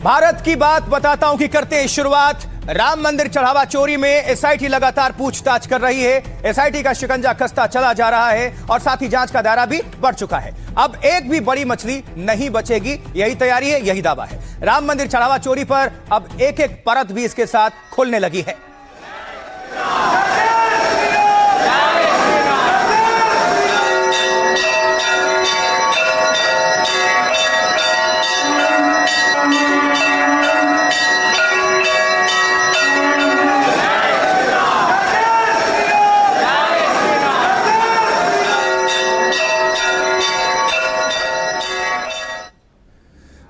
भारत की बात बताता हूं कि करते हैं शुरुआत। राम मंदिर चढ़ावा चोरी में एसआईटी लगातार पूछताछ कर रही है। एसआईटी का शिकंजा कसता चला जा रहा है और साथ ही जांच का दायरा भी बढ़ चुका है। अब एक भी बड़ी मछली नहीं बचेगी, यही तैयारी है, यही दावा है। राम मंदिर चढ़ावा चोरी पर अब एक एक परत भी इसके साथ खुलने लगी है।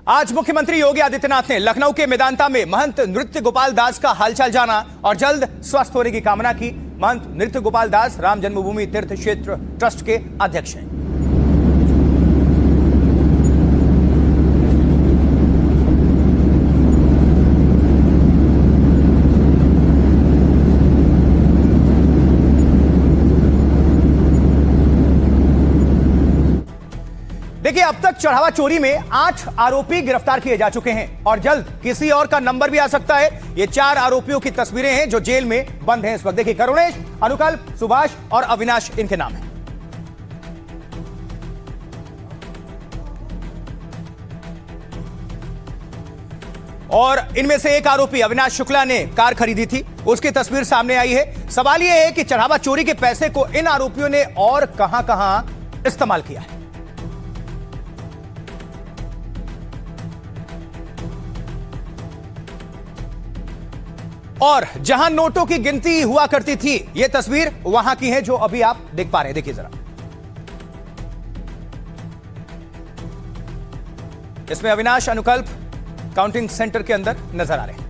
आज मुख्यमंत्री योगी आदित्यनाथ ने लखनऊ के मेदांता में महंत नृत्य गोपाल दास का हालचाल जाना और जल्द स्वस्थ होने की कामना की। महंत नृत्य गोपाल दास राम जन्मभूमि तीर्थ क्षेत्र ट्रस्ट के अध्यक्ष हैं। देखिए, अब तक चढ़ावा चोरी में 8 आरोपी गिरफ्तार किए जा चुके हैं और जल्द किसी और का नंबर भी आ सकता है। ये 4 आरोपियों की तस्वीरें हैं जो जेल में बंद हैं इस वक्त। देखिए, करुणेश, अनुकल्प, सुभाष और अविनाश इनके नाम हैं। और इनमें से एक आरोपी अविनाश शुक्ला ने कार खरीदी थी, उसकी तस्वीर सामने आई है। सवाल यह है कि चढ़ावा चोरी के पैसे को इन आरोपियों ने और कहां-कहां इस्तेमाल किया है। और जहां नोटों की गिनती हुआ करती थी, यह तस्वीर वहां की है जो अभी आप देख पा रहे हैं। देखिए जरा, इसमें अविनाश, अनुकल्प काउंटिंग सेंटर के अंदर नजर आ रहे हैं।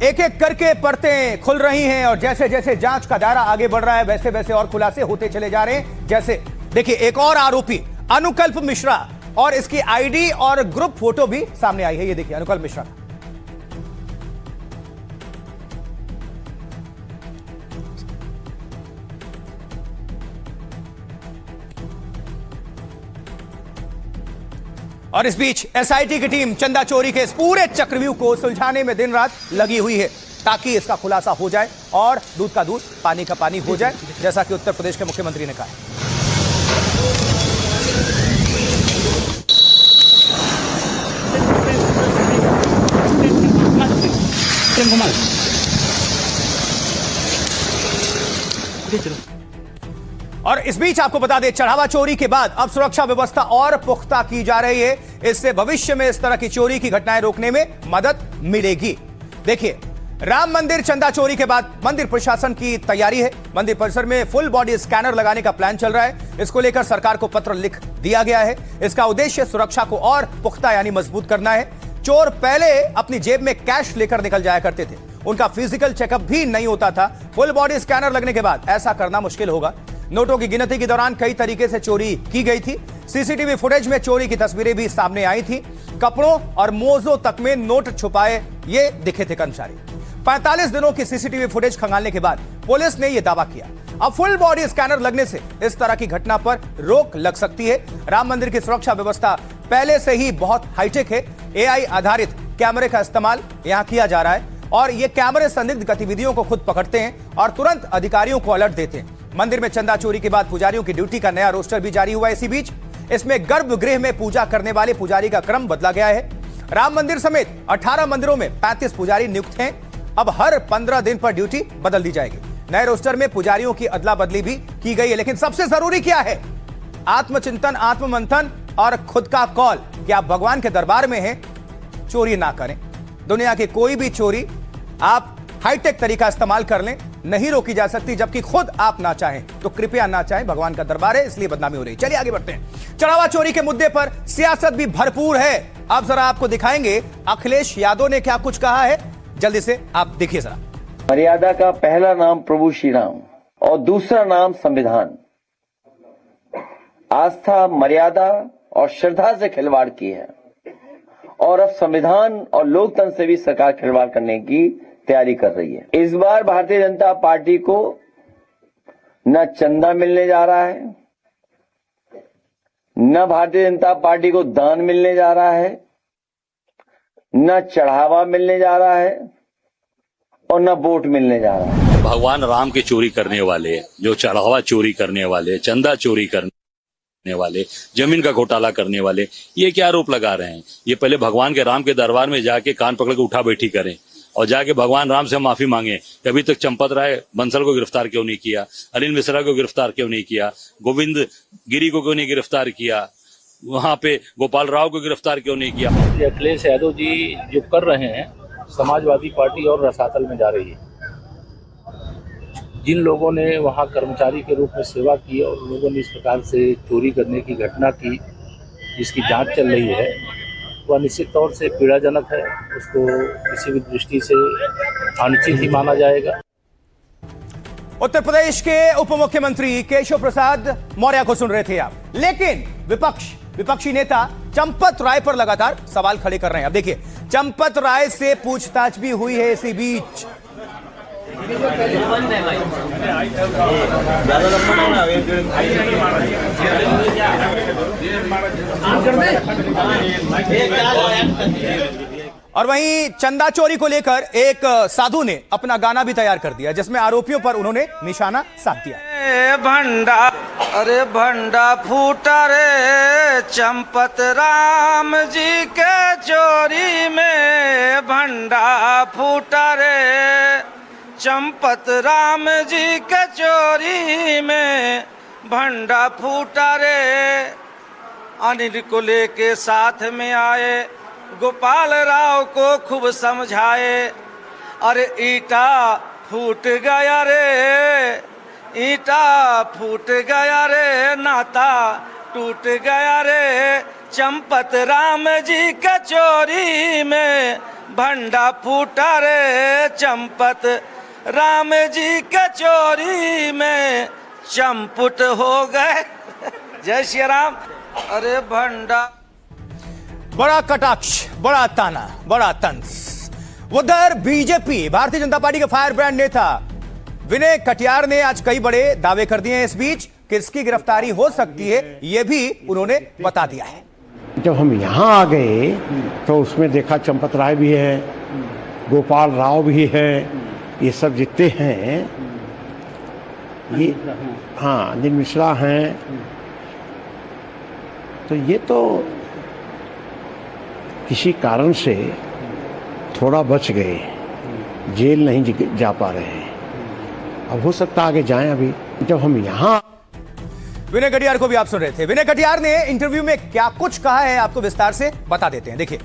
एक एक करके परतें खुल रही हैं और जैसे जैसे जांच का दायरा आगे बढ़ रहा है वैसे वैसे और खुलासे होते चले जा रहे हैं। जैसे देखिए, एक और आरोपी अनुकल्प मिश्रा और इसकी आईडी और ग्रुप फोटो भी सामने आई है। ये देखिए, अनुकल्प मिश्रा। और इस बीच एसआईटी की टीम चंदा चोरी के इस पूरे चक्रव्यूह को सुलझाने में दिन रात लगी हुई है ताकि इसका खुलासा हो जाए और दूध का दूध, पानी का पानी हो जाए, जैसा कि उत्तर प्रदेश के मुख्यमंत्री ने कहा है। और इस बीच आपको बता दें, चढ़ावा चोरी के बाद अब सुरक्षा व्यवस्था और पुख्ता की जा रही है। इससे भविष्य में इस तरह की चोरी की घटनाएं रोकने में मदद मिलेगी। देखिए, राम मंदिर चंदा चोरी के बाद मंदिर प्रशासन की तैयारी है। मंदिर परिसर में फुल बॉडी स्कैनर लगाने का प्लान चल रहा है। इसको लेकर सरकार को पत्र लिख दिया गया है। इसका उद्देश्य सुरक्षा को और पुख्ता यानी मजबूत करना है। चोर पहले अपनी जेब में कैश लेकर निकल जाया करते थे, उनका फिजिकल चेकअप भी नहीं होता था। फुल बॉडी स्कैनर लगने के बाद ऐसा करना मुश्किल होगा। नोटों की गिनती के दौरान कई तरीके से चोरी की गई थी। सीसीटीवी फुटेज में चोरी की तस्वीरें भी सामने आई थी। कपड़ों और मोजों तक में नोट छुपाए ये दिखे थे कर्मचारी। 45 दिनों की सीसीटीवी फुटेज खंगालने के बाद पुलिस ने यह दावा किया, अब फुल बॉडी स्कैनर लगने से इस तरह की घटना पर रोक लग सकती है। राम मंदिर की सुरक्षा व्यवस्था पहले से ही बहुत हाईटेक है। एआई आधारित कैमरे का इस्तेमाल यहां किया जा रहा है और ये कैमरे संदिग्ध गतिविधियों को खुद पकड़ते हैं और तुरंत अधिकारियों को अलर्ट देते हैं। मंदिर में चंदा चोरी के बाद पुजारियों की ड्यूटी का नया रोस्टर भी जारी हुआ। इसी बीच इसमें गर्भगृह में पूजा करने वाले पुजारी का क्रम बदला गया है। राम मंदिर समेत 18 मंदिरों में 35 पुजारी नियुक्त हैं। अब हर 15 दिन पर ड्यूटी बदल दी जाएगी। नए रोस्टर में पुजारियों की अदला बदली भी की गई है। लेकिन सबसे जरूरी क्या है? आत्मचिंतन, आत्ममंथन और खुद का कॉल कि आप भगवान के दरबार में हैं, चोरी ना करें। दुनिया की कोई भी चोरी आप हाईटेक तरीका इस्तेमाल कर लें, नहीं रोकी जा सकती, जबकि खुद आप ना चाहें तो कृपया ना चाहें। भगवान का दरबार है, इसलिए बदनामी हो रही है। चलिए आगे बढ़ते हैं। चढ़ावा चोरी के मुद्दे पर सियासत भी भरपूर है। अब जरा आपको दिखाएंगे अखिलेश यादव ने क्या कुछ कहा है। जल्दी से आप देखिए जरा। मर्यादा का पहला नाम प्रभु श्री राम और दूसरा नाम संविधान। आस्था, मर्यादा और श्रद्धा से खिलवाड़ की है और अब संविधान और लोकतंत्र से भी सरकार खिलवाड़ करने की तैयारी कर रही है। इस बार भारतीय जनता पार्टी को न चंदा मिलने जा रहा है, न भारतीय जनता पार्टी को दान मिलने जा रहा है, न चढ़ावा मिलने जा रहा है और न वोट मिलने जा रहा है। भगवान राम की चोरी करने वाले, जो चढ़ावा चोरी करने वाले, चंदा चोरी करने वाले, जमीन का घोटाला करने वाले, ये क्या आरोप लगा रहे हैं? ये पहले भगवान के राम के दरबार में जाके कान पकड़ के उठा बैठी करें और जाके भगवान राम से माफी मांगे कि अभी तक चंपत राय बंसल को गिरफ्तार क्यों नहीं किया, अनिल मिश्रा को गिरफ्तार क्यों नहीं किया, गोविंद गिरी को क्यों नहीं गिरफ्तार किया, वहां पे गोपाल राव को गिरफ्तार क्यों नहीं किया। अखिलेश यादव जी जो कर रहे हैं, समाजवादी पार्टी और रसातल में जा रही है। जिन लोगों ने वहां कर्मचारी के रूप में सेवा की और लोगों ने इस प्रकार से चोरी करने की घटना की, जिसकी जांच चल रही है, वह निश्चित तौर से पीड़ाजनक है। उसको किसी भी दृष्टि से अनुचित ही माना जाएगा। उत्तर प्रदेश के उप मुख्यमंत्री केशव प्रसाद मौर्य को सुन रहे थे आप, लेकिन विपक्षी नेता चंपत राय पर लगातार सवाल खड़े कर रहे हैं। अब देखिए, चंपत राय से पूछताछ भी हुई है इसी बीच। और वहीं चंदा चोरी को लेकर एक साधु ने अपना गाना भी तैयार कर दिया, जिसमें आरोपियों पर उन्होंने निशाना साध दिया। अरे भंडा फूटा रे चंपत राम जी के चोरी में, भंडा फूटा रे चंपत राम जी के चोरी में, भंडा फूटा रे। अनिल को लेके साथ में आए, गोपाल राव को खूब समझाए। अरे ईटा फूट गया रे, ईटा फूट गया रे, नाता टूट गया रे चंपत राम जी के चोरी में, भंडा फूटा रे चंपत राम जी के चोरी में, चंपुट हो गए। जय श्री राम। अरे भंडा। बड़ा कटाक्ष, बड़ा ताना, बड़ा तंज। उधर बीजेपी, भारतीय जनता पार्टी के फायर ब्रांड नेता विनय कटियार ने आज कई बड़े दावे कर दिए हैं। इस बीच किसकी गिरफ्तारी हो सकती है, यह भी उन्होंने बता दिया है। जब हम यहाँ आ गए तो उसमें देखा चंपत राय भी है, गोपाल राव भी है, ये सब जितने हैं, ये हाँ अनिल मिश्रा हैं, तो ये तो किसी कारण से थोड़ा बच गए, जेल नहीं जा पा रहे हैं। अब हो सकता आगे जाएं। अभी जब हम यहाँ, विनय कटियार को भी आप सुन रहे थे। विनय कटियार ने इंटरव्यू में क्या कुछ कहा है, आपको विस्तार से बता देते हैं। देखिए,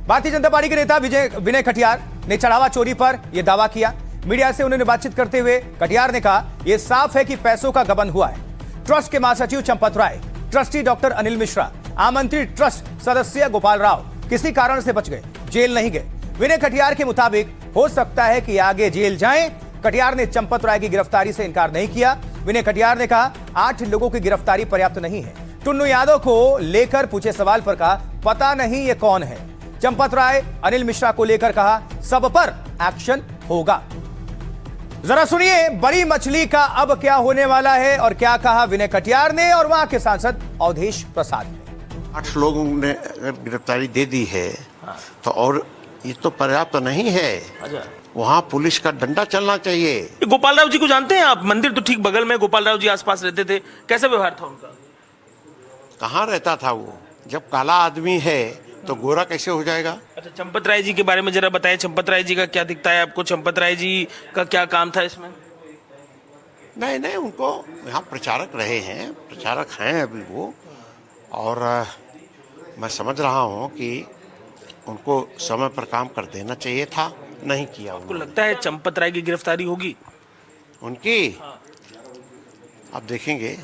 भारतीय जनता पार्टी के नेता विनय कटियार ने चढ़ावा चोरी पर यह दावा किया। मीडिया से उन्होंने बातचीत करते हुए कटियार ने कहा, यह साफ है कि पैसों का गबन हुआ है। ट्रस्ट के महासचिव चंपत राय, ट्रस्टी डॉक्टर अनिल मिश्रा, आमंत्रित ट्रस्ट सदस्य गोपाल राव किसी कारण से बच गए, जेल नहीं गए। विनय कटियार के मुताबिक हो सकता है कि आगे जेल जाएं। कटियार ने चंपत राय की गिरफ्तारी से इनकार नहीं किया। विनय कटियार ने कहा, 8 लोगों की गिरफ्तारी पर्याप्त नहीं है। टुन्नू यादव को लेकर पूछे सवाल पर कहा, पता नहीं ये कौन है। चंपत राय, अनिल मिश्रा को लेकर कहा, सब पर एक्शन होगा। जरा सुनिए बड़ी मछली का अब क्या होने वाला है और क्या कहा विनय कटियार ने और वहां के सांसद अवधेश प्रसाद ने। 8 लोगों ने अगर गिरफ्तारी दे दी है तो और ये तो पर्याप्त नहीं है। वहाँ पुलिस का डंडा चलना चाहिए। गोपाल राव जी को जानते हैं आप? मंदिर तो ठीक बगल में, गोपाल राव जी आसपास रहते थे, कैसा व्यवहार था उनका? कहाँ रहता था वो? जब काला आदमी है तो गोरा कैसे हो जाएगा? अच्छा, चंपत राय जी के बारे में जरा बताएं। चंपत राय जी का क्या दिखता है आपको? चंपत राय जी का क्या काम था इसमें? नहीं, उनको यहाँ प्रचारक रहे हैं, प्रचारक हैं अभी वो, और मैं समझ रहा हूँ कि उनको समय पर काम कर देना चाहिए था, नहीं किया। आपको लगता है चंपत राय की गिरफ्तारी होगी उनकी? अब देखेंगे।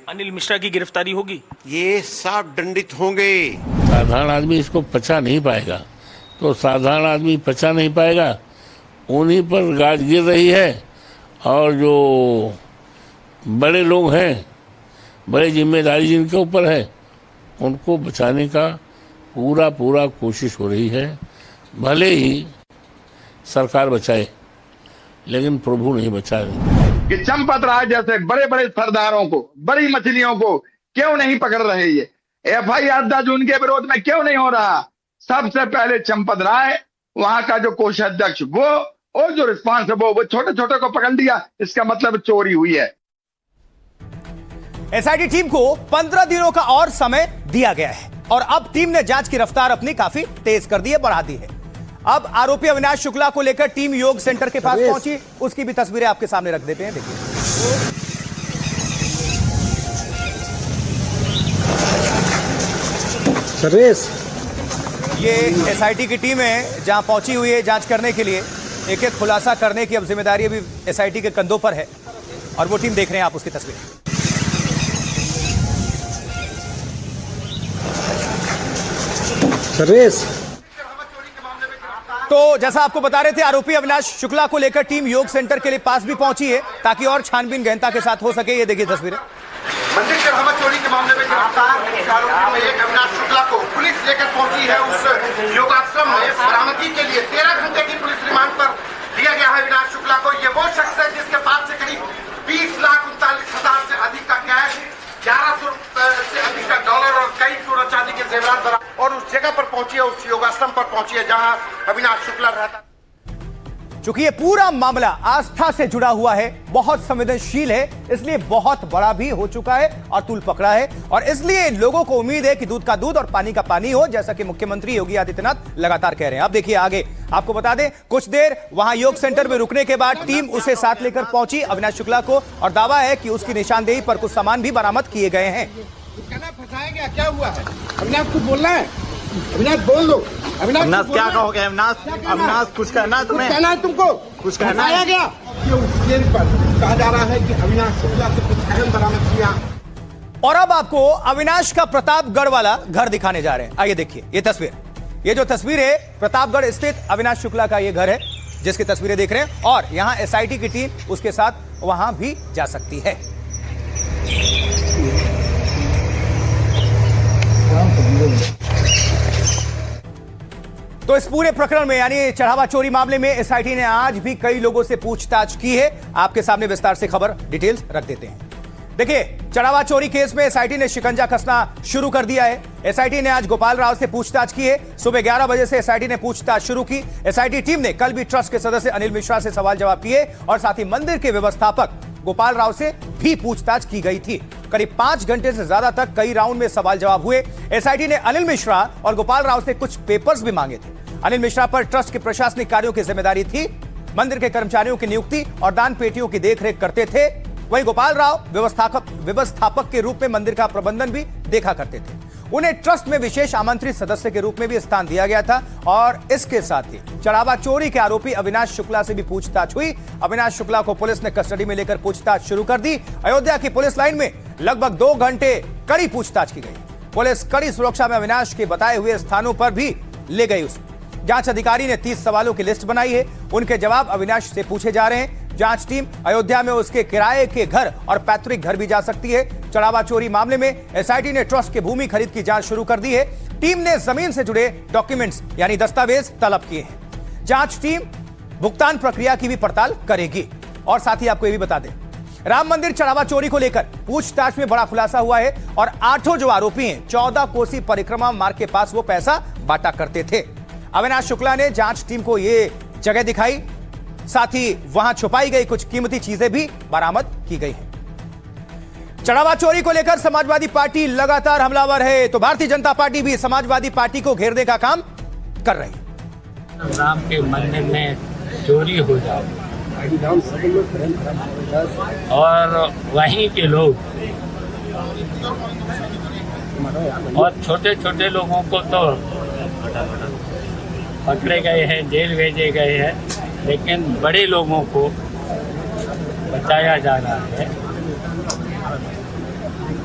अनिल मिश्रा की गिरफ्तारी होगी? ये सब दंडित होंगे। साधारण आदमी इसको पचा नहीं पाएगा, तो साधारण आदमी पचा नहीं पाएगा, उन्हीं पर गाज गिर रही है। और जो बड़े लोग हैं, बड़े जिम्मेदारी जिनके ऊपर है, उनको बचाने का पूरा कोशिश हो रही है। भले ही सरकार बचाए, लेकिन प्रभु नहीं बचाए। कि चंपत राय जैसे बड़े बड़े सरदारों को, बड़ी मछलियों को क्यों नहीं पकड़ रहे? ये FIR दर्ज उनके विरोध में क्यों नहीं हो रहा? सबसे पहले चंपत राय, वहां का जो कोषाध्यक्ष वो, और जो रिस्पांस है वो छोटे छोटे को पकड़ लिया, इसका मतलब चोरी हुई है। एसआईटी टीम को 15 दिनों का और समय दिया गया है और अब टीम ने जांच की रफ्तार अपनी काफी तेज कर दी है, बढ़ा दी है। अब आरोपी अविनाश शुक्ला को लेकर टीम योग सेंटर के पास पहुंची, उसकी भी तस्वीरें आपके सामने रख देते हैं, देखिए। सर्वेश, ये एसआईटी की टीम है जहां पहुंची हुई है जांच करने के लिए। एक एक खुलासा करने की अब जिम्मेदारी अभी एसआईटी के कंधों पर है और वो टीम देख रहे हैं आप उसकी तस्वीर। सर्वेश, तो जैसा आपको बता रहे थे, आरोपी अविनाश शुक्ला को लेकर टीम योग सेंटर के लिए पास भी पहुंची है ताकि और छानबीन गहनता के साथ हो सके। ये देखिए तस्वीरें। मंदिर चढ़ावा चोरी के मामले में गिरफ्तार एक अविनाश शुक्ला को पुलिस लेकर पहुंची है। उस योगाश्रम में बरामदगी के लिए 13 घंटे की पुलिस रिमांड पर दिया गया है अविनाश शुक्ला को। ये वो शख्स है जिसके पास से करीब 20,39,000 से अधिक का कैश, 1100 से अधिक का डॉलर और कई सोना चांदी के जेवरात बरामद, और उस जगह पर पहुंची है, उस योगाश्रम पर पहुंची है जहां अविनाश शुक्ला रहता। चूंकि ये पूरा मामला आस्था से जुड़ा हुआ है, बहुत संवेदनशील है, इसलिए बहुत बड़ा भी हो चुका है और तूल पकड़ा है, और इसलिए लोगों को उम्मीद है कि दूध का दूध और पानी का पानी हो, जैसा कि मुख्यमंत्री योगी आदित्यनाथ लगातार कह रहे हैं। अब देखिए आगे आपको बता दें, कुछ देर वहां योग सेंटर में रुकने के बाद टीम उसे साथ लेकर पहुंची अविनाश शुक्ला को, और दावा है कि उसकी निशानदेही पर कुछ सामान भी बरामद किए गए हैं। फंसाया गया, क्या हुआ है? अविनाश कुछ बोलना है? अविनाश बोल दो। अविनाश क्या कहोगे? अविनाश कुछ कहना है तुम्हें? कहना है तुमको? कुछ कहना है? गया ये उस केंद्र पर कहा जा रहा है कि अविनाश शुक्ला से कुछ अहम बरामद किया। और अब आपको अविनाश का प्रतापगढ़ वाला घर दिखाने जा रहे हैं। आइए देखिए ये तस्वीर। ये जो तस्वीर है प्रतापगढ़ स्थित अविनाश शुक्ला का ये घर है जिसकी तस्वीरें देख रहे हैं, और यहां एसआईटी की टीम उसके साथ वहां भी जा सकती है। तो इस पूरे प्रकरण में यानी चढ़ावा चोरी मामले में एसआईटी ने आज भी कई लोगों से पूछताछ की है। आपके सामने विस्तार से खबर डिटेल्स रख देते हैं। देखिए, चढ़ावा चोरी केस में एसआईटी ने शिकंजा कसना शुरू कर दिया है। एसआईटी ने आज गोपाल राव से पूछताछ की है। सुबह 11 बजे से एसआईटी ने पूछताछ शुरू की। एसआईटी टीम ने कल भी ट्रस्ट के सदस्य अनिल मिश्रा से सवाल जवाब किए और साथ ही मंदिर के व्यवस्थापक गोपाल राव से भी पूछताछ की गई थी। करीब 5 घंटे से ज्यादा तक कई राउंड में सवाल जवाब हुए। एसआईटी ने अनिल मिश्रा और गोपाल राव से कुछ पेपर्स भी मांगे थे। अनिल मिश्रा पर ट्रस्ट के प्रशासनिक कार्यों की जिम्मेदारी थी, मंदिर के कर्मचारियों की नियुक्ति और दान पेटियों की देखरेख करते थे। वहीं गोपाल राव व्यवस्थापक के रूप में मंदिर का प्रबंधन भी देखा करते थे। उन्हें ट्रस्ट में विशेष आमंत्रित सदस्य के रूप में भी स्थान दिया गया था। और इसके साथ ही चढ़ावा चोरी के आरोपी अविनाश शुक्ला से भी पूछताछ हुई। अविनाश शुक्ला को पुलिस ने कस्टडी में लेकर पूछताछ शुरू कर दी। अयोध्या की पुलिस लाइन में लगभग 2 घंटे कड़ी पूछताछ की गई। पुलिस कड़ी सुरक्षा में अविनाश के बताए हुए स्थानों पर भी ले गई उसे। जांच अधिकारी ने 30 सवालों की लिस्ट बनाई है, उनके जवाब अविनाश से पूछे जा रहे हैं। जांच टीम अयोध्या में उसके किराए के घर और पैतृक घर भी जा सकती है। चढ़ावा चोरी मामले में एसआईटी ने ट्रस्ट के भूमि खरीद की जांच शुरू कर दी है। टीम ने जमीन से जुड़े डॉक्यूमेंट्स यानी दस्तावेज तलब किए हैं। जांच टीम भुगतान प्रक्रिया की भी पड़ताल करेगी। और साथ ही आपको यह भी बता दें, राम मंदिर चढ़ावा चोरी को लेकर पूछताछ में बड़ा खुलासा हुआ है और 8 जो आरोपी हैं 14 कोसी परिक्रमा मार्ग के पास वो पैसा बांटा करते थे। अविनाश शुक्ला ने जांच टीम को यह जगह दिखाई, साथ ही वहां छुपाई गई कुछ कीमती चीजें भी बरामद की गई हैं। चढ़ावा चोरी को लेकर समाजवादी पार्टी लगातार हमलावर है, तो भारतीय जनता पार्टी भी समाजवादी पार्टी को घेरने का काम कर रही है। राम के मंदिर में चोरी हो जाए और वहीं के लोग और छोटे छोटे लोगों को तो पकड़े गए हैं, जेल भेजे गए हैं, लेकिन बड़े लोगों को बचाया जा रहा है,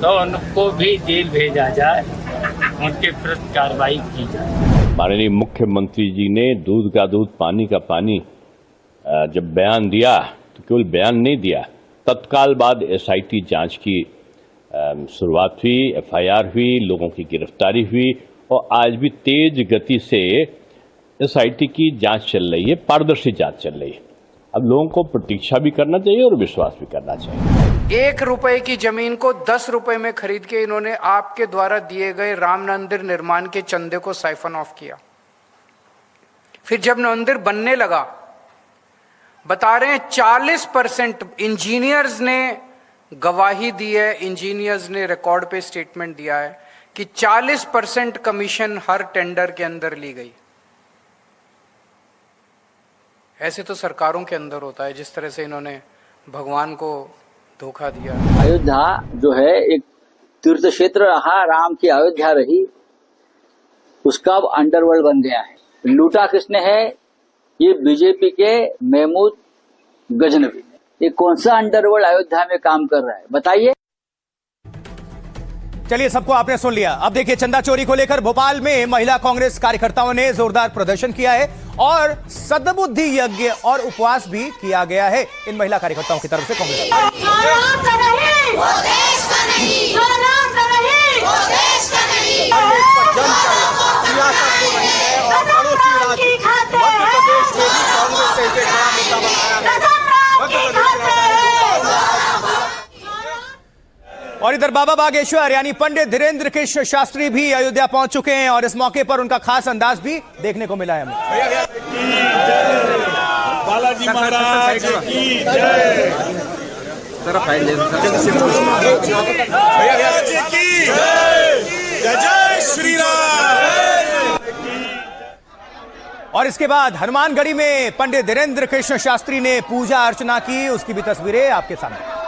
तो उनको भी जेल भेजा जाए, उनके विरुद्ध कार्रवाई की जाए। माननीय मुख्यमंत्री जी ने दूध का दूध पानी का पानी जब बयान दिया तो केवल बयान नहीं दिया, तत्काल बाद एसआईटी जांच की शुरुआत हुई, एफआईआर हुई, लोगों की गिरफ्तारी हुई और आज भी तेज गति से एसआईटी की जांच चल रही है, पारदर्शी जांच चल रही है। अब लोगों को प्रतीक्षा भी करना चाहिए और विश्वास भी करना चाहिए। 1 रुपए की जमीन को 10 रुपए में खरीद के इन्होंने आपके द्वारा दिए गए राम मंदिर निर्माण के चंदे को साइफन ऑफ किया। फिर जब मंदिर बनने लगा, बता रहे हैं 40% इंजीनियर्स ने गवाही दी है, इंजीनियर्स ने रिकॉर्ड पे स्टेटमेंट दिया है कि 40% कमीशन हर टेंडर के अंदर ली गई। ऐसे तो सरकारों के अंदर होता है, जिस तरह से इन्होंने भगवान को धोखा दिया। अयोध्या जो है एक तीर्थ क्षेत्र रहा, राम की अयोध्या रही, उसका अब अंडरवर्ल्ड बन गया है। लूटा किसने है? ये बीजेपी के महमूद गजनवी। ये कौन सा अंडरवर्ल्ड अयोध्या में काम कर रहा है बताइए। चलिए, सबको आपने सुन लिया। अब देखिए, चंदा चोरी को लेकर भोपाल में महिला कांग्रेस कार्यकर्ताओं ने जोरदार प्रदर्शन किया है और सद्बुद्धि यज्ञ और उपवास भी किया गया है इन महिला कार्यकर्ताओं की तरफ से कांग्रेस। और इधर बाबा बागेश्वर यानी पंडित धीरेन्द्र कृष्ण शास्त्री भी अयोध्या पहुंच चुके हैं और इस मौके पर उनका खास अंदाज भी देखने को मिला है हमें। बालाजी महाराज की जय। जय श्री राम। और इसके बाद हनुमानगढ़ी में पंडित धीरेन्द्र कृष्ण शास्त्री ने पूजा अर्चना की, उसकी भी तस्वीरें आपके सामने।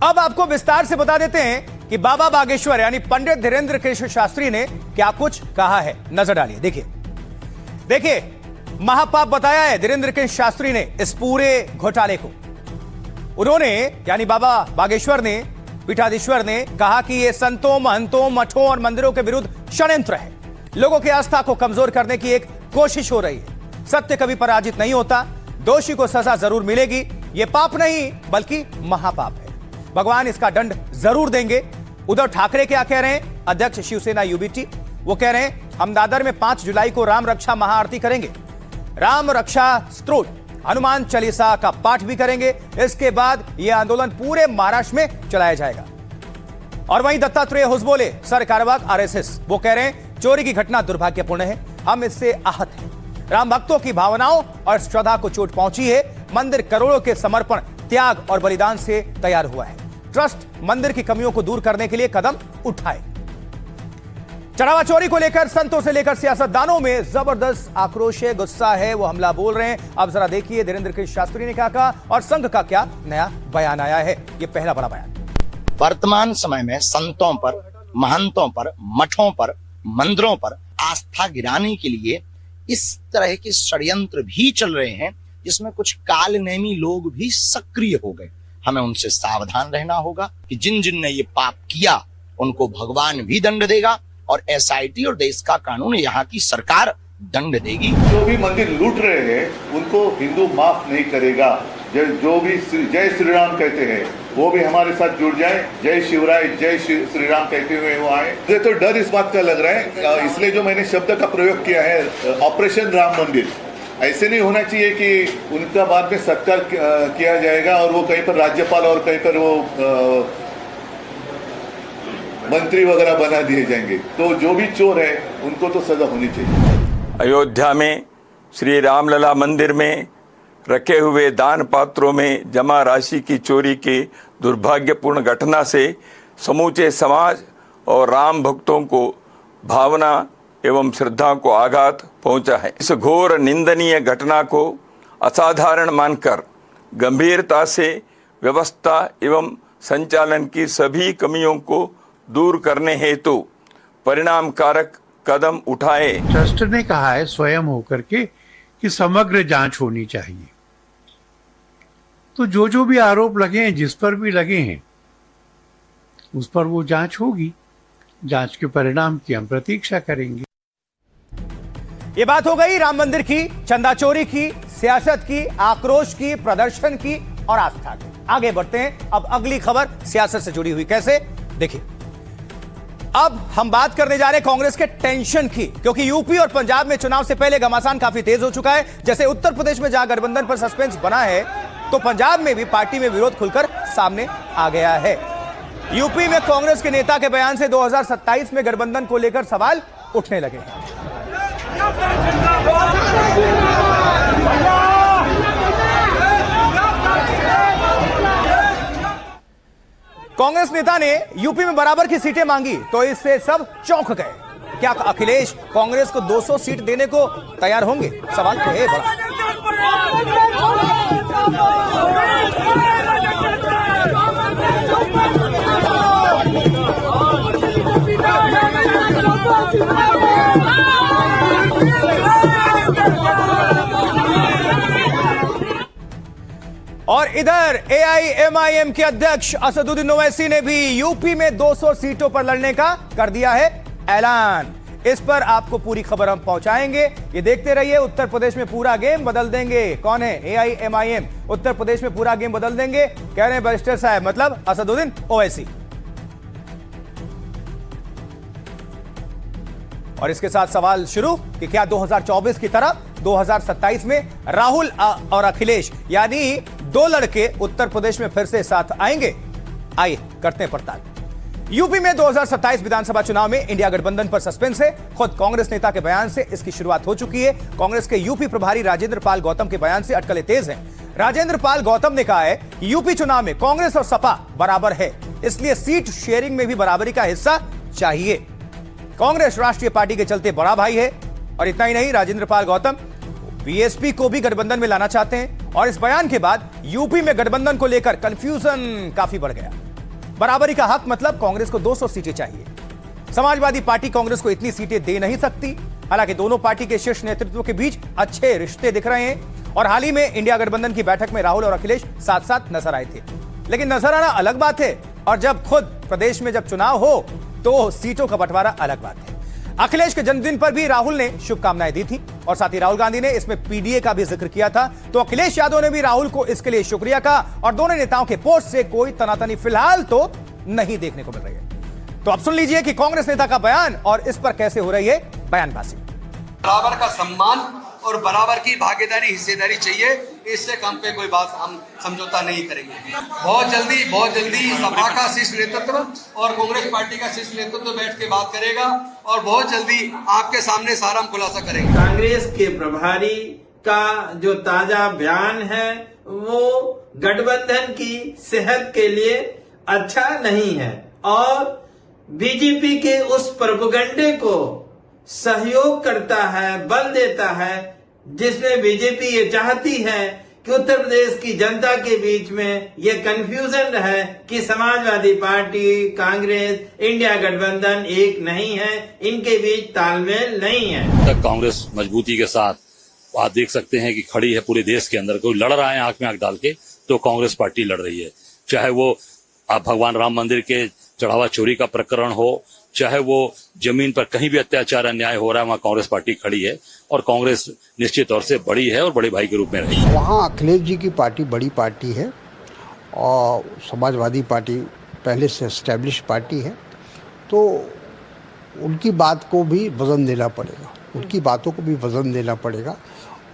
अब आपको विस्तार से बता देते हैं कि बाबा बागेश्वर यानी पंडित धीरेन्द्र कृष्ण शास्त्री ने क्या कुछ कहा है। नजर डालिए, देखिए महापाप बताया है धीरेन्द्र कृष्ण शास्त्री ने इस पूरे घोटाले को। उन्होंने यानी बाबा बागेश्वर ने, पीठाधीश्वर ने कहा कि यह संतों, महंतों, मठों और मंदिरों के विरुद्ध षड्यंत्र है। लोगों की आस्था को कमजोर करने की एक कोशिश हो रही है। सत्य कभी पराजित नहीं होता, दोषी को सजा जरूर मिलेगी। यह पाप नहीं बल्कि महापाप है। भगवान इसका दंड जरूर देंगे। उद्धव ठाकरे क्या कह रहे हैं? अध्यक्ष शिवसेना यूबीटी, वो कह रहे हैं हम दादर में 5 जुलाई को राम रक्षा महाआरती करेंगे, राम रक्षा स्तोत्र, हनुमान चालीसा का पाठ भी करेंगे। इसके बाद यह आंदोलन पूरे महाराष्ट्र में चलाया जाएगा। और वहीं दत्तात्रेय हुसबोले, सर कार्यवाहक आरएसएस, वो कह रहे हैं चोरी की घटना दुर्भाग्यपूर्ण है, हम इससे आहत हैं। राम भक्तों की भावनाओं और श्रद्धा को चोट पहुंची है। मंदिर करोड़ों के समर्पण, त्याग और बलिदान से तैयार हुआ है। ट्रस्ट मंदिर की कमियों को दूर करने के लिए कदम उठाए। चढ़ावा चोरी को लेकर संतों से लेकर सियासतदानों में जबरदस्त आक्रोश है, गुस्सा है, वो हमला बोल रहे हैं। अब जरा देखिए धीरेन्द्र कृष्ण शास्त्री ने क्या कहा और संघ का क्या नया बयान आया है। ये पहला बड़ा बयान। वर्तमान समय में संतों पर, महंतों पर, मठों पर, मंदिरों पर आस्था गिराने के लिए इस तरह के षड्यंत्र भी चल रहे हैं, जिसमें कुछ कालनेमी लोग भी सक्रिय हो गए। हमें उनसे सावधान रहना होगा कि जिन जिन ने ये पाप किया उनको भगवान भी दंड देगा और एसआईटी और देश का कानून, यहाँ की सरकार दंड देगी। जो भी मंदिर लूट रहे हैं उनको हिंदू माफ नहीं करेगा। जो भी जय श्री राम कहते हैं वो भी हमारे साथ जुड़ जाए। जय शिवराय, जय श्री राम कहते हुए वो आए। मुझे तो डर इस बात का लग रहा है, इसलिए जो मैंने शब्द का प्रयोग किया है ऑपरेशन राम मंदिर। ऐसे नहीं होना चाहिए कि उनका बाद में सत्कार किया जाएगा और वो कहीं पर राज्यपाल और कहीं पर वो मंत्री वगैरह बना दिए जाएंगे। तो जो भी चोर है उनको तो सजा होनी चाहिए। अयोध्या में श्री रामलला मंदिर में रखे हुए दान पात्रों में जमा राशि की चोरी की दुर्भाग्यपूर्ण घटना से समूचे समाज और राम भक्तों को भावना एवं श्रद्धा को आघात पहुंचा है। इस घोर निंदनीय घटना को असाधारण मानकर गंभीरता से व्यवस्था एवं संचालन की सभी कमियों को दूर करने हेतु परिणामकारक कदम उठाए। ट्रस्ट ने कहा है स्वयं होकर के कि समग्र जांच होनी चाहिए। तो जो भी आरोप लगे हैं, जिस पर भी लगे हैं, उस पर वो जांच होगी। जांच के परिणाम की हम प्रतीक्षा करेंगे। ये बात हो गई राम मंदिर की, चंदा चोरी की, सियासत की, आक्रोश की, प्रदर्शन की और आस्था की। आगे बढ़ते हैं। अब अगली खबर सियासत से जुड़ी हुई, कैसे देखिए। अब हम बात करने जा रहे हैं कांग्रेस के टेंशन की, क्योंकि यूपी और पंजाब में चुनाव से पहले घमासान काफी तेज हो चुका है। जैसे उत्तर प्रदेश में जहां गठबंधन पर सस्पेंस बना है, तो पंजाब में भी पार्टी में विरोध खुलकर सामने आ गया है। यूपी में कांग्रेस के नेता के बयान से 2027 में गठबंधन को लेकर सवाल उठने लगे हैं। कांग्रेस नेता ने यूपी में बराबर की सीटें मांगी तो इससे सब चौंक गए। क्या अखिलेश कांग्रेस को 200 सीट देने को तैयार होंगे? सवाल तो है बड़ा। और इधर एआईएमआईएम के अध्यक्ष असदुद्दीन ओवैसी ने भी यूपी में 200 सीटों पर लड़ने का कर दिया है ऐलान। इस पर आपको पूरी खबर हम पहुंचाएंगे, ये देखते रहिए। उत्तर प्रदेश में पूरा गेम बदल देंगे। कौन है? एआईएमआईएम उत्तर प्रदेश में पूरा गेम बदल देंगे, कह रहे हैं बैरिस्टर साहब, मतलब असदुद्दीन ओवैसी। और इसके साथ सवाल शुरू कि क्या 2024 की तरह 2027 में राहुल और अखिलेश यानी दो लड़के उत्तर प्रदेश में फिर से साथ आएंगे? आइए करते हैं पड़ताल। यूपी में 2027 विधानसभा चुनाव में इंडिया गठबंधन पर सस्पेंस है। खुद कांग्रेस नेता के बयान से इसकी शुरुआत हो चुकी है। कांग्रेस के यूपी प्रभारी राजेंद्र पाल गौतम के बयान से अटकलें तेज हैं। राजेंद्र पाल गौतम ने कहा है यूपी चुनाव में कांग्रेस और सपा बराबर है, इसलिए सीट शेयरिंग में भी बराबरी का हिस्सा चाहिए। कांग्रेस राष्ट्रीय पार्टी के चलते बड़ा भाई है। और इतना ही नहीं, राजेंद्र पाल गौतम बीएसपी को भी गठबंधन में लाना चाहते हैं। और इस बयान के बाद यूपी में गठबंधन को लेकर कंफ्यूजन काफी बढ़ गया। बराबरी का हक मतलब कांग्रेस को 200 सीटें चाहिए। समाजवादी पार्टी कांग्रेस को इतनी सीटें दे नहीं सकती। हालांकि दोनों पार्टी के शीर्ष नेतृत्व के बीच अच्छे रिश्ते दिख रहे हैं। और हाल ही में इंडिया गठबंधन की बैठक में राहुल और अखिलेश साथ साथ नजर आए थे। लेकिन नजर आना अलग बात है, और जब खुद प्रदेश में जब चुनाव हो तो सीटों का बंटवारा अलग बात है। अखिलेश के जन्मदिन पर भी राहुल ने शुभकामनाएं दी थी, और साथ ही राहुल गांधी ने इसमें पीडीए का भी जिक्र किया था। तो अखिलेश यादव ने भी राहुल को इसके लिए शुक्रिया कहा। और दोनों नेताओं के पोस्ट से कोई तनातनी फिलहाल तो नहीं देखने को मिल रही है। तो अब सुन लीजिए कि कांग्रेस नेता का बयान और इस पर कैसे हो रही है बयानबाजी। बराबर का सम्मान और बराबर की भागीदारी, हिस्सेदारी चाहिए। इससे कम पे कोई बात हम समझौता नहीं करेंगे। बहुत जल्दी सपा का शीर्ष नेतृत्व और कांग्रेस पार्टी का शीर्ष नेतृत्व बैठ के बात करेगा, और बहुत जल्दी आपके सामने सारा हम खुलासा करेंगे। कांग्रेस के प्रभारी का जो ताजा बयान है वो गठबंधन की सेहत के लिए अच्छा नहीं है, और बीजेपी के उस प्रोपेगेंडे को सहयोग करता है, बल देता है, जिसमें बीजेपी ये चाहती है कि उत्तर प्रदेश की जनता के बीच में ये कंफ्यूजन है कि समाजवादी पार्टी, कांग्रेस, इंडिया गठबंधन एक नहीं है, इनके बीच तालमेल नहीं है। तक कांग्रेस मजबूती के साथ आप देख सकते हैं कि खड़ी है पूरे देश के अंदर। कोई लड़ रहा है आंख में आंख डाल के, तो कांग्रेस पार्टी लड़ रही है। चाहे वो आप भगवान राम मंदिर के चढ़ावा चोरी का प्रकरण हो, चाहे वो जमीन पर कहीं भी अत्याचार अन्याय हो रहा है, वहाँ कांग्रेस पार्टी खड़ी है। और कांग्रेस निश्चित तौर से बड़ी है और बड़े भाई के रूप में रही। वहाँ अखिलेश जी की पार्टी बड़ी पार्टी है, और समाजवादी पार्टी पहले से एस्टेब्लिश पार्टी है, तो उनकी बात को भी वज़न देना पड़ेगा, उनकी बातों को भी वज़न देना पड़ेगा।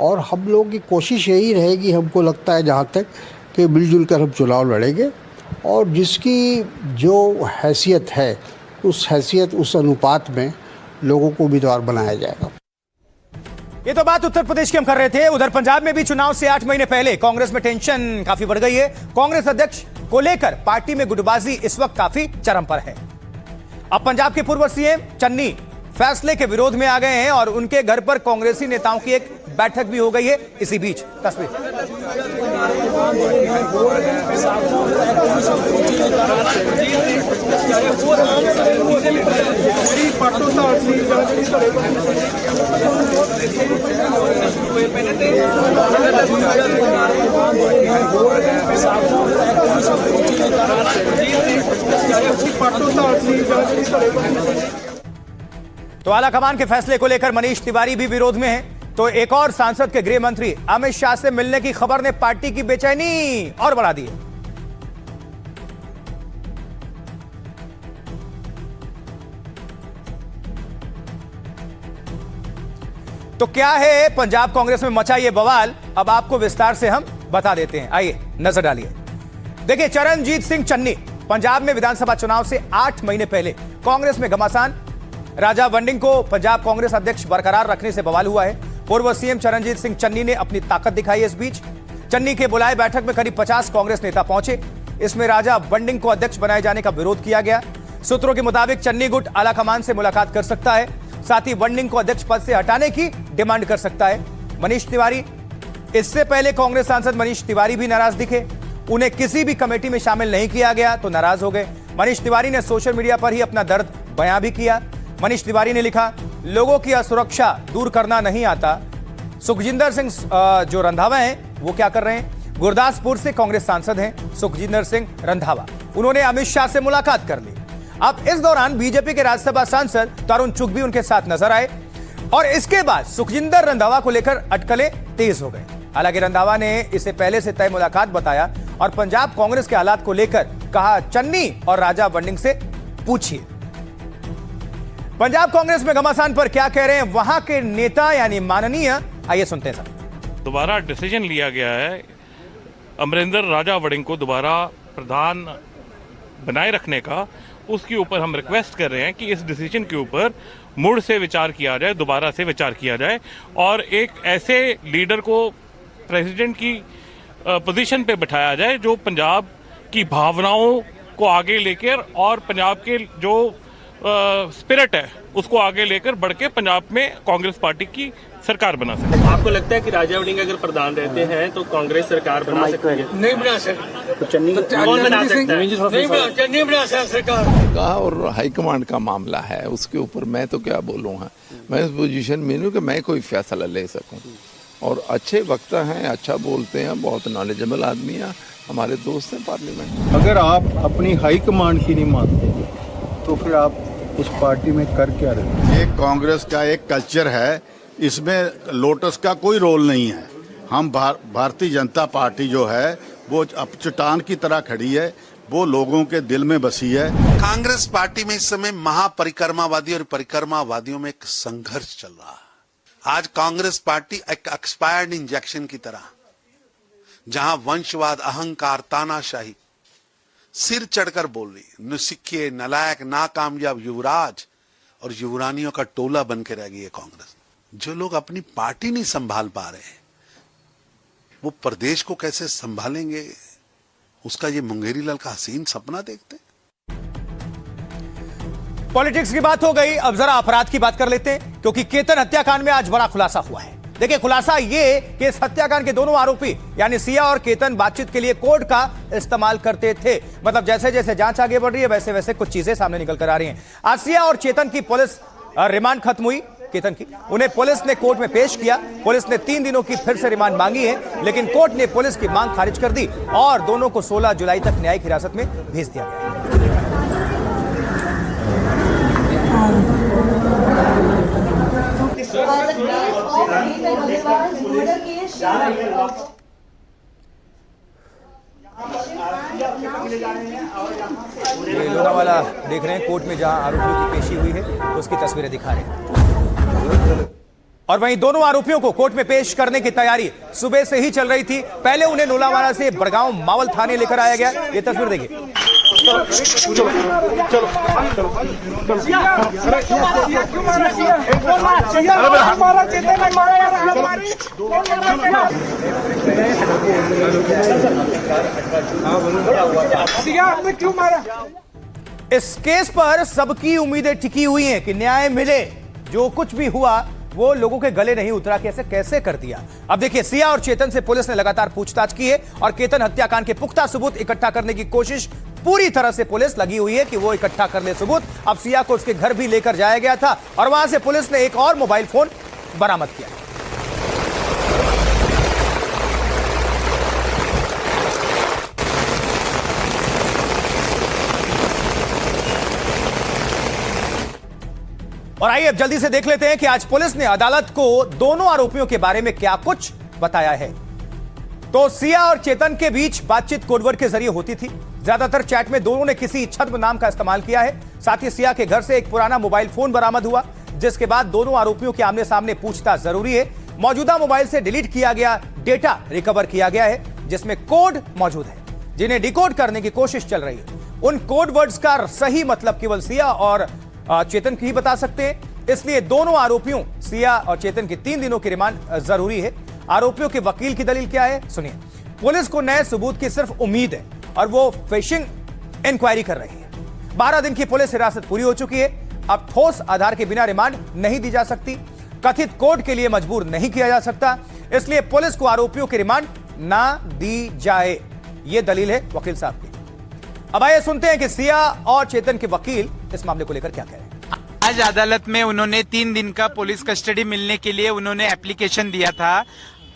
और हम लोगों की कोशिश यही रहेगी, हमको लगता है जहाँ तक, कि मिलजुल कर हम चुनाव लड़ेंगे, और जिसकी जो हैसियत है उस हैसियत, उस अनुपात में लोगों को उम्मीदवार बनाया जाएगा। ये तो बात उत्तर प्रदेश की हम कर रहे थे। उधर पंजाब में भी चुनाव से 8 महीने पहले कांग्रेस में टेंशन काफी बढ़ गई है। कांग्रेस अध्यक्ष को लेकर पार्टी में गुटबाजी इस वक्त काफी चरम पर है। अब पंजाब के पूर्व सीएम चन्नी फैसले के विरोध में आ गए हैं, और उनके घर पर कांग्रेसी नेताओं की एक बैठक भी हो गई है। इसी बीच तस्वीर तो आलाकमान के फैसले को लेकर मनीष तिवारी भी विरोध में है। तो एक और सांसद के गृह मंत्री अमित शाह से मिलने की खबर ने पार्टी की बेचैनी और बढ़ा दी है। तो क्या है पंजाब कांग्रेस में मचा ये बवाल, अब आपको विस्तार से हम बता देते हैं, आइए नजर डालिए। देखिए, चरणजीत सिंह चन्नी पंजाब में विधानसभा चुनाव से 8 महीने पहले कांग्रेस में घमासान। राजा वंडिंग को पंजाब कांग्रेस अध्यक्ष बरकरार रखने से बवाल हुआ है। पूर्व सीएम चरणजीत सिंह चन्नी ने अपनी ताकत दिखाई। इस बीच चन्नी के बुलाए बैठक में करीब 50 कांग्रेस नेता पहुंचे। इसमें राजा वंडिंग को अध्यक्ष बनाए जाने का विरोध किया गया। सूत्रों के मुताबिक चन्नी गुट आलाकमान से मुलाकात कर सकता है, साथ ही वंडिंग को अध्यक्ष पद से हटाने की डिमांड कर सकता है। मनीष तिवारी, इससे पहले कांग्रेस सांसद मनीष तिवारी भी नाराज दिखे। उन्हें किसी भी कमेटी में शामिल नहीं किया गया तो नाराज हो गए। मनीष तिवारी ने सोशल मीडिया पर ही अपना दर्द बयां भी किया। मनीष तिवारी ने लिखा, लोगों की असुरक्षा दूर करना नहीं आता। सुखजिंदर सिंह जो रंधावा हैं वो क्या कर रहे हैं? गुरदासपुर से कांग्रेस सांसद हैं सुखजिंदर सिंह रंधावा। उन्होंने अमित शाह से मुलाकात कर ली। अब इस दौरान बीजेपी के राज्यसभा सांसद तरुण चुग भी उनके साथ नजर आए और इसके बाद सुखजिंदर रंधावा को लेकर अटकलें तेज हो गए। हालांकि रंधावा ने इसे पहले से तय मुलाकात बताया और पंजाब कांग्रेस के हालात को लेकर कहा, चन्नी और राजा वंडिंग से पूछिए। पंजाब कांग्रेस में घमासान पर क्या कह रहे हैं वहां के नेता यानी माननीय, आइए सुनते हैं सर। दोबारा डिसीजन लिया गया है अमरिंदर राजा वड़िंग को दोबारा प्रधान बनाए रखने का। उसके ऊपर हम रिक्वेस्ट कर रहे हैं कि इस डिसीजन के ऊपर मुड़ से विचार किया जाए, दोबारा से विचार किया जाए और एक ऐसे लीडर को प्रेसिडेंट की पोजीशन पे बिठाया जाए जो पंजाब की भावनाओं को आगे लेकर और पंजाब के जो स्पिरिट है उसको आगे लेकर बढ़ के पंजाब में कांग्रेस पार्टी की सरकार बना सकते हैं। आपको लगता है कि राजा वड़िंग अगर प्रधान रहते हैं तो कांग्रेस सरकार बना सकती है? नहीं बना सकती। तो चन्नी कौन बना सकता है? नहीं बना सकता सरकार कहा। और हाईकमांड का मामला है, उसके ऊपर मैं तो क्या बोलूँगा। मैं इस पोजीशन में हूँ कि मैं कोई फैसला ले सकूँ। और अच्छे वक्ता हैं, अच्छा बोलते हैं, बहुत नॉलेजेबल आदमी हैं, हमारे दोस्त हैं पार्लियामेंट। अगर आप अपनी हाईकमांड की नहीं मानते तो फिर आप उस पार्टी में कर क्या रहे? ये कांग्रेस का एक कल्चर है, इसमें लोटस का कोई रोल नहीं है। हम भारतीय जनता पार्टी जो है वो अब चट्टान की तरह खड़ी है, वो लोगों के दिल में बसी है। कांग्रेस पार्टी में इस समय महापरिक्रमावादी और परिक्रमावादियों में एक संघर्ष चल रहा है। आज कांग्रेस पार्टी एक एक्सपायर्ड इंजेक्शन की तरह, जहां वंशवाद, अहंकार, तानाशाही सिर चढ़कर बोल रही, नुसिखे, नलायक, नाकामयाब युवराज और युवरानियों का टोला बन के रह गई है कांग्रेस। जो लोग अपनी पार्टी नहीं संभाल पा रहे वो प्रदेश को कैसे संभालेंगे, उसका ये मुंगेरी लाल का हसीन सपना देखते। पॉलिटिक्स की बात हो गई, अब जरा अपराध की बात कर लेते हैं, क्योंकि केतन हत्याकांड में आज बड़ा खुलासा हुआ है। देखिए, खुलासा ये कि इस हत्याकांड के दोनों आरोपी यानी सिया और केतन बातचीत के लिए कोड का इस्तेमाल करते थे। मतलब जैसे जैसे जांच आगे बढ़ रही है वैसे वैसे कुछ चीजें सामने निकल कर आ रही हैं। आज सिया और चेतन की पुलिस रिमांड खत्म हुई, केतन की, उन्हें पुलिस ने कोर्ट में पेश किया। पुलिस ने 3 दिनों की फिर से रिमांड मांगी है, लेकिन कोर्ट ने पुलिस की मांग खारिज कर दी और दोनों को 16 जुलाई तक न्यायिक हिरासत में भेज दिया गया। ये लोनावाला देख रहे हैं, कोर्ट में जहां आरोपियों की पेशी हुई है उसकी तस्वीरें दिखा रहे हैं। और वहीं दोनों आरोपियों को कोर्ट में पेश करने की तैयारी सुबह से ही चल रही थी। पहले उन्हें लोनावाला से बड़गांव मावल थाने लेकर आया गया। ये तस्वीर देखिए। इस केस पर सबकी उम्मीदें टिकी हुई हैं कि न्याय मिले। जो कुछ भी हुआ वो लोगों के गले नहीं उतरा कि ऐसे कैसे कर दिया। अब देखिए, सिया और चेतन से पुलिस ने लगातार पूछताछ की है और केतन हत्याकांड के पुख्ता सबूत इकट्ठा करने की कोशिश पूरी तरह से पुलिस लगी हुई है कि वो इकट्ठा कर ले सबूत। अब सिया को उसके घर भी लेकर जाया गया था और वहां से पुलिस ने एक और मोबाइल फोन बरामद किया। और आइए अब जल्दी से देख लेते हैं कि आज पुलिस ने अदालत को दोनों आरोपियों के बारे में क्या कुछ बताया है। तो सिया और चेतन के बीच बातचीत कोडवर्ड के जरिए होती थी। ज्यादातर चैट में दोनों ने किसी छद्म नाम का इस्तेमाल किया है। साथ ही सिया के घर से एक पुराना मोबाइल फोन बरामद हुआ, जिसके बाद दोनों आरोपियों के आमने सामने पूछताछ जरूरी है। मौजूदा मोबाइल से डिलीट किया गया डेटा रिकवर किया गया है, जिसमें कोड मौजूद है, जिन्हें डिकोड करने की कोशिश चल रही है। उन कोड वर्ड्स का सही मतलब केवल सिया और चेतन ही बता सकते हैं। इसलिए दोनों आरोपियों सिया और चेतन की 3 दिनों की रिमांड जरूरी है। आरोपियों के वकील की दलील क्या है, सुनिए। पुलिस को नए सबूत की सिर्फ उम्मीद है और वो फिशिंग इंक्वायरी कर रही है। 12 दिन की पुलिस हिरासत पूरी हो चुकी है। अब ठोस आधार के बिना रिमांड नहीं दी जा सकती, कथित कोड के लिए मजबूर नहीं किया जा सकता, इसलिए पुलिस को आरोपियों की रिमांड ना दी जाए, यह दलील है वकील साहब की। अब आइए सुनते हैं कि सिया और चेतन के वकील इस मामले को लेकर क्या कह रहे हैं। आज अदालत में उन्होंने 3 दिन का पुलिस कस्टडी मिलने के लिए उन्होंने एप्लीकेशन दिया था,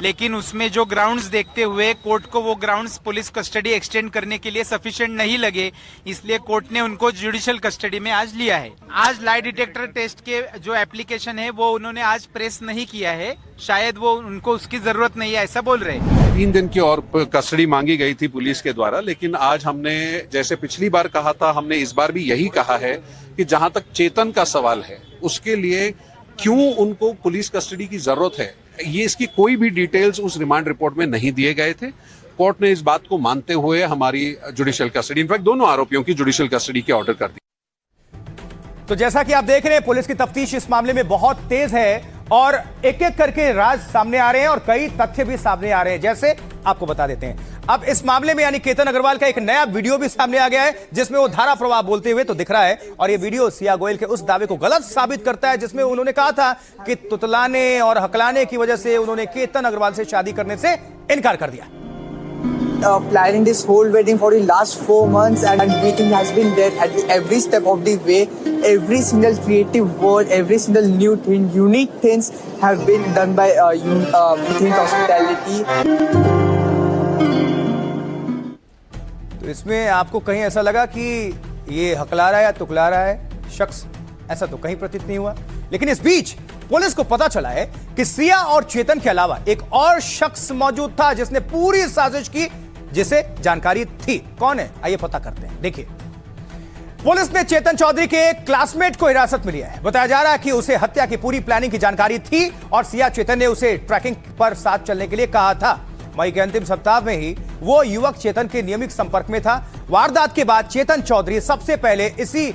लेकिन उसमें जो ग्राउंड्स देखते हुए कोर्ट को वो ग्राउंड्स पुलिस कस्टडी एक्सटेंड करने के लिए सफिशिएंट नहीं लगे, इसलिए कोर्ट ने उनको जुडिशियल कस्टडी में आज लिया है। आज लाई डिटेक्टर टेस्ट के जो एप्लीकेशन है वो उन्होंने आज प्रेस नहीं किया है, शायद वो उनको उसकी जरूरत नहीं है, ऐसा बोल रहे हैं। 3 दिन की और कस्टडी मांगी गई थी पुलिस के द्वारा, लेकिन आज हमने जैसे पिछली बार कहा था, हमने इस बार भी यही कहा है कि जहां तक चेतन का सवाल है उसके लिए क्यों उनको पुलिस कस्टडी की जरूरत है, ये इसकी कोई भी डिटेल्स उस रिमांड रिपोर्ट में नहीं दिए गए थे। कोर्ट ने इस बात को मानते हुए हमारी जुडिशियल कस्टडी, इनफैक्ट दोनों आरोपियों की जुडिशियल कस्टडी के ऑर्डर कर दी। तो जैसा कि आप देख रहे हैं, पुलिस की तफ्तीश इस मामले में बहुत तेज है और एक एक करके राज सामने आ रहे हैं और कई तथ्य भी सामने आ रहे हैं, जैसे आपको बता देते हैं। अब इस मामले में यानी केतन अग्रवाल का एक नया वीडियो भी सामने आ गया है, जिसमें वो धारा प्रवाह बोलते हुए तो दिख रहा है, और ये वीडियो सिया गोयल के उस दावे को गलत साबित करता है जिसमें उन्होंने कहा था कि तुतलाने और हकलाने की वजह से उन्होंने केतन अग्रवाल से शादी करने से इनकार कर दिया। Planning this whole wedding for the last 4 months, and meeting has been there at every step of the way. Every single creative word, every single new thing, unique things have been done by Within Hospitality. तो इसमें आपको कहीं ऐसा लगा कि ये हकला रहा है या तुकला रहा है शख्स, ऐसा तो कहीं प्रतीत नहीं हुआ। लेकिन इस बीच पुलिस को पता चला है कि सिया और चेतन के अलावा एक और शख्स मौजूद था जिसने पूरी साजिश की, जिसे जानकारी थी। कौन है, आइए पता करते हैं। देखिए, पुलिस ने चेतन चौधरी के एक क्लासमेट को हिरासत में लिया है। बताया जा रहा है कि उसे हत्या की पूरी प्लानिंग की जानकारी थी और सिया चेतन ने उसे ट्रैकिंग पर साथ चलने के लिए कहा था। मई के अंतिम सप्ताह में ही वो युवक चेतन के नियमित संपर्क में था। वारदात के बाद चेतन चौधरी सबसे पहले इसी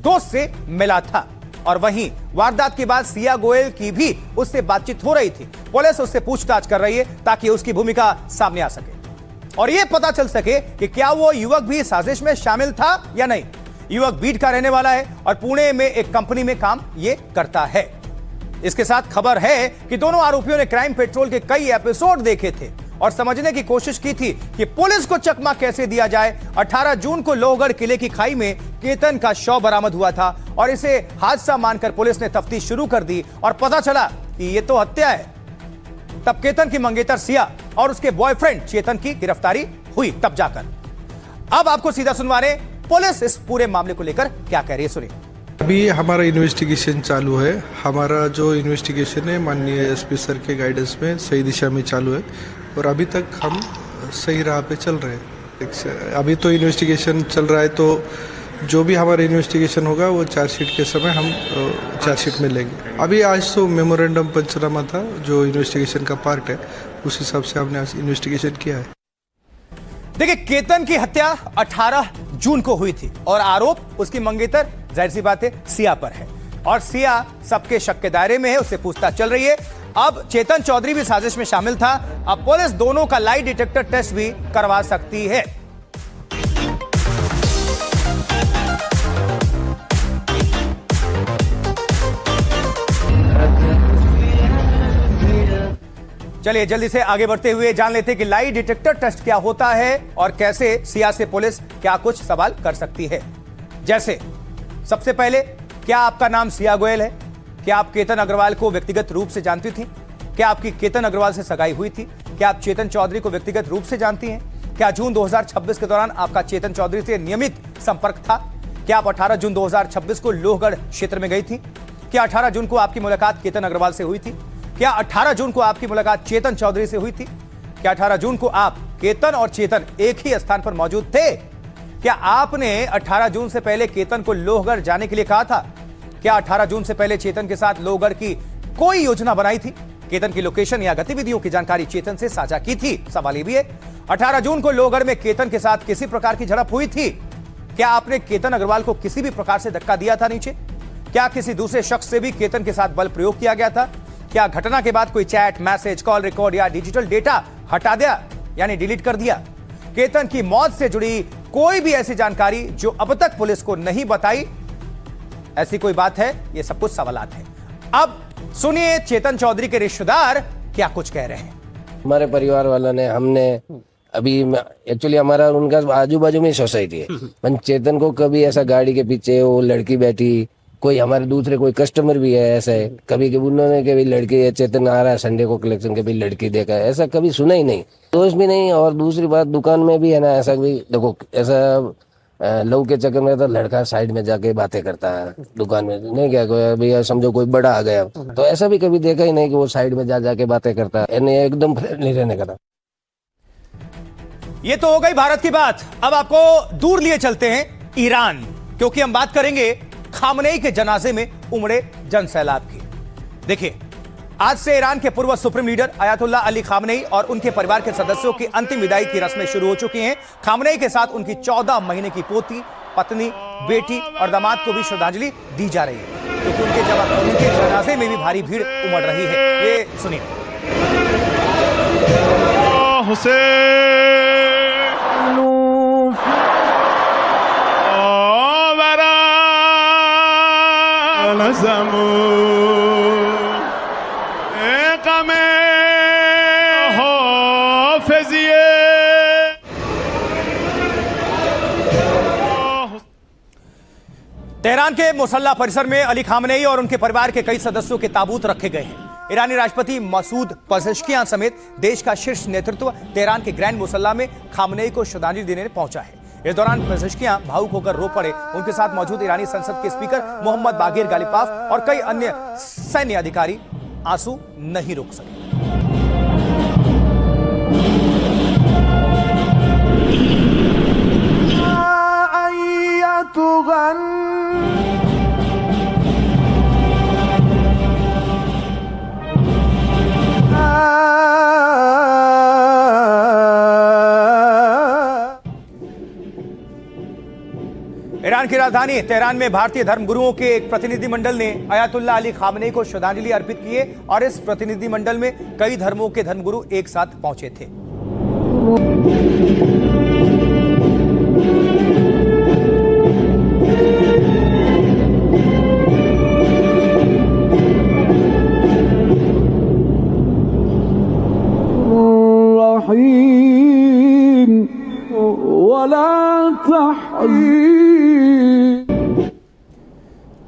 दोस्त से मिला था और वहीं वारदात के बाद सिया गोयल की भी उससे बातचीत हो रही थी। पुलिस उससे पूछताछ कर रही है ताकि उसकी भूमिका सामने आ सके और यह पता चल सके कि क्या वो युवक भी साजिश में शामिल था या नहीं। युवक बीड का रहने वाला है और पुणे में एक कंपनी में काम ये करता है। इसके साथ खबर है कि दोनों आरोपियों ने क्राइम पेट्रोल के कई एपिसोड देखे थे और समझने की कोशिश की थी कि पुलिस को चकमा कैसे दिया जाए। 18 जून को लोहगढ़ किले की खाई में केतन का शव बरामद हुआ था और इसे हादसा मानकर पुलिस ने तफ्तीश शुरू कर दी और पता चला कि ये तो हत्या है। तब केतन की मंगेतर सिया और उसके बॉयफ्रेंड चेतन की गिरफ्तारी हुई तब जाकर। अब आपको सीधा सुनवा रहे पुलिस इस पूरे मामले को लेकर क्या कह रही है, सुनिए। अभी हमारा इन्वेस्टिगेशन चालू है। हमारा जो इन्वेस्टिगेशन है माननीय एसपी सर के गाइडेंस में सही दिशा में चालू है और अभी तक हम सही राह पे चल रहे हैं। अभी तो इन्वेस्टिगेशन चल रहा है, तो जो भी हमारा इन्वेस्टिगेशन होगा वो चार्जशीट के समय हम चार्जशीट में लेंगे। अभी आज तो मेमोरेंडम पंचनामा था जो इन्वेस्टिगेशन का पार्ट है, उस हिसाब से हमने आज इन्वेस्टिगेशन किया है। देखिए, केतन की हत्या 18 जून को हुई थी और आरोप उसकी मंगेतर जाहिर सी बात है सिया पर है और सिया सबके शक के दायरे में है, उससे पूछताछ चल रही है। अब चेतन चौधरी भी साजिश में शामिल था। अब पुलिस दोनों का लाई डिटेक्टर टेस्ट भी करवा सकती है। चलिए जल्दी से आगे बढ़ते हुए जान लेते हैं कि लाई डिटेक्टर टेस्ट क्या होता है और कैसे सिया से पुलिस क्या कुछ सवाल कर सकती है। जैसे सबसे पहले, क्या आपका नाम सिया गोयल है? क्या आप केतन अग्रवाल को व्यक्तिगत रूप से जानती थी? क्या आपकी केतन अग्रवाल से सगाई हुई थी? क्या आप चेतन चौधरी को व्यक्तिगत रूप से जानती हैं? क्या जून 2026 के दौरान आपका चेतन चौधरी से नियमित संपर्क था? क्या आप 18 जून 2026 को लोहगढ़ क्षेत्र में गई थी? क्या 18 जून को आपकी मुलाकात केतन अग्रवाल से हुई थी? क्या 18 जून को आपकी मुलाकात चेतन चौधरी से हुई थी? क्या 18 जून को आप केतन और चेतन एक ही स्थान पर मौजूद थे? क्या आपने 18 जून से पहले केतन को लोहगढ़ जाने के लिए कहा था? क्या 18 जून से पहले चेतन के साथ लोहगढ़ की कोई योजना बनाई थी? केतन की लोकेशन या गतिविधियों की जानकारी चेतन से साझा की थी? सवाल ये भी है, 18 जून को लोहगढ़ में केतन के साथ किसी प्रकार की झड़प हुई थी? क्या आपने केतन अग्रवाल को किसी भी प्रकार से धक्का दिया था नीचे? क्या किसी दूसरे शख्स से भी केतन के साथ बल प्रयोग किया गया था? क्या घटना के बाद कोई चैट, मैसेज, कॉल रिकॉर्ड या डिजिटल डेटा हटा दिया यानी डिलीट कर दिया? केतन की मौत से जुड़ी कोई भी ऐसी जानकारी जो अब तक पुलिस को नहीं बताई, ऐसी कोई बात है? ये सब कुछ सवालात हैं। अब सुनिए चेतन चौधरी के रिश्तेदार क्या कुछ कह रहे हैं। हमारे परिवार वालों ने, हमने अभी एक्चुअली हमारा और उनका आजू बाजू में सोसाइटी है, पर चेतन को कभी ऐसा गाड़ी के पीछे वो लड़की बैठी, कोई हमारे दूसरे कोई कस्टमर भी है ऐसे, कभी कभी उन्होंने कभी लड़की चेतन आ रहा है संडे को कलेक्शन, कभी लड़की देखा है, ऐसा कभी सुना ही नहीं, दोस्त भी नहीं। और दूसरी बात दुकान में भी है ना, ऐसा भी देखो, ऐसा लव के चक्कर में तो लड़का साइड में जाके बातें करता है दुकान में, नहीं क्या भैया समझो कोई बड़ा आ गया, तो ऐसा भी कभी देखा ही नहीं कि वो साइड में जाके बातें करता है, एकदम फ्रेंडली रहने का था। ये तो हो गई भारत की बात। अब आपको दूर लिए चलते हैं ईरान, क्योंकि हम बात करेंगे खामनेई के जनाजे में उमड़े जनसैलाब की। देखिए, आज से ईरान के पूर्व supreme leader Ayatollah Ali Khamenei और उनके परिवार के सदस्यों की अंतिम विदाई की रस्में शुरू हो चुकी हैं। खामनेई के साथ उनकी 14 महीने की पोती, पत्नी, बेटी और दामाद को भी श्रद्धांजलि दी जा रही है, क्योंकि उनके जनाजे में भी भारी भीड़ उमड़ रही है। ये सुनिए। तेहरान के मुसल्ला परिसर में अली खामनेई और उनके परिवार के कई सदस्यों के ताबूत रखे गए हैं। ईरानी राष्ट्रपति मसूद पेज़ेश्कियान समेत देश का शीर्ष नेतृत्व तेहरान के ग्रैंड मुसल्ला में खामनेई को श्रद्धांजलि देने पहुंचा है। इस दौरान पेज़ेश्कियान भावुक होकर रो पड़े। उनके साथ मौजूद ईरानी संसद के स्पीकर मोहम्मद बागिर गालिबाफ और कई अन्य सैन्य अधिकारी आंसू नहीं रोक सके। ईरान की राजधानी तेहरान में भारतीय धर्मगुरुओं के एक प्रतिनिधिमंडल ने अयातुल्लाह अली खामनेई को श्रद्धांजलि अर्पित की है और इस प्रतिनिधिमंडल में कई धर्मों के धर्मगुरु एक साथ पहुंचे थे।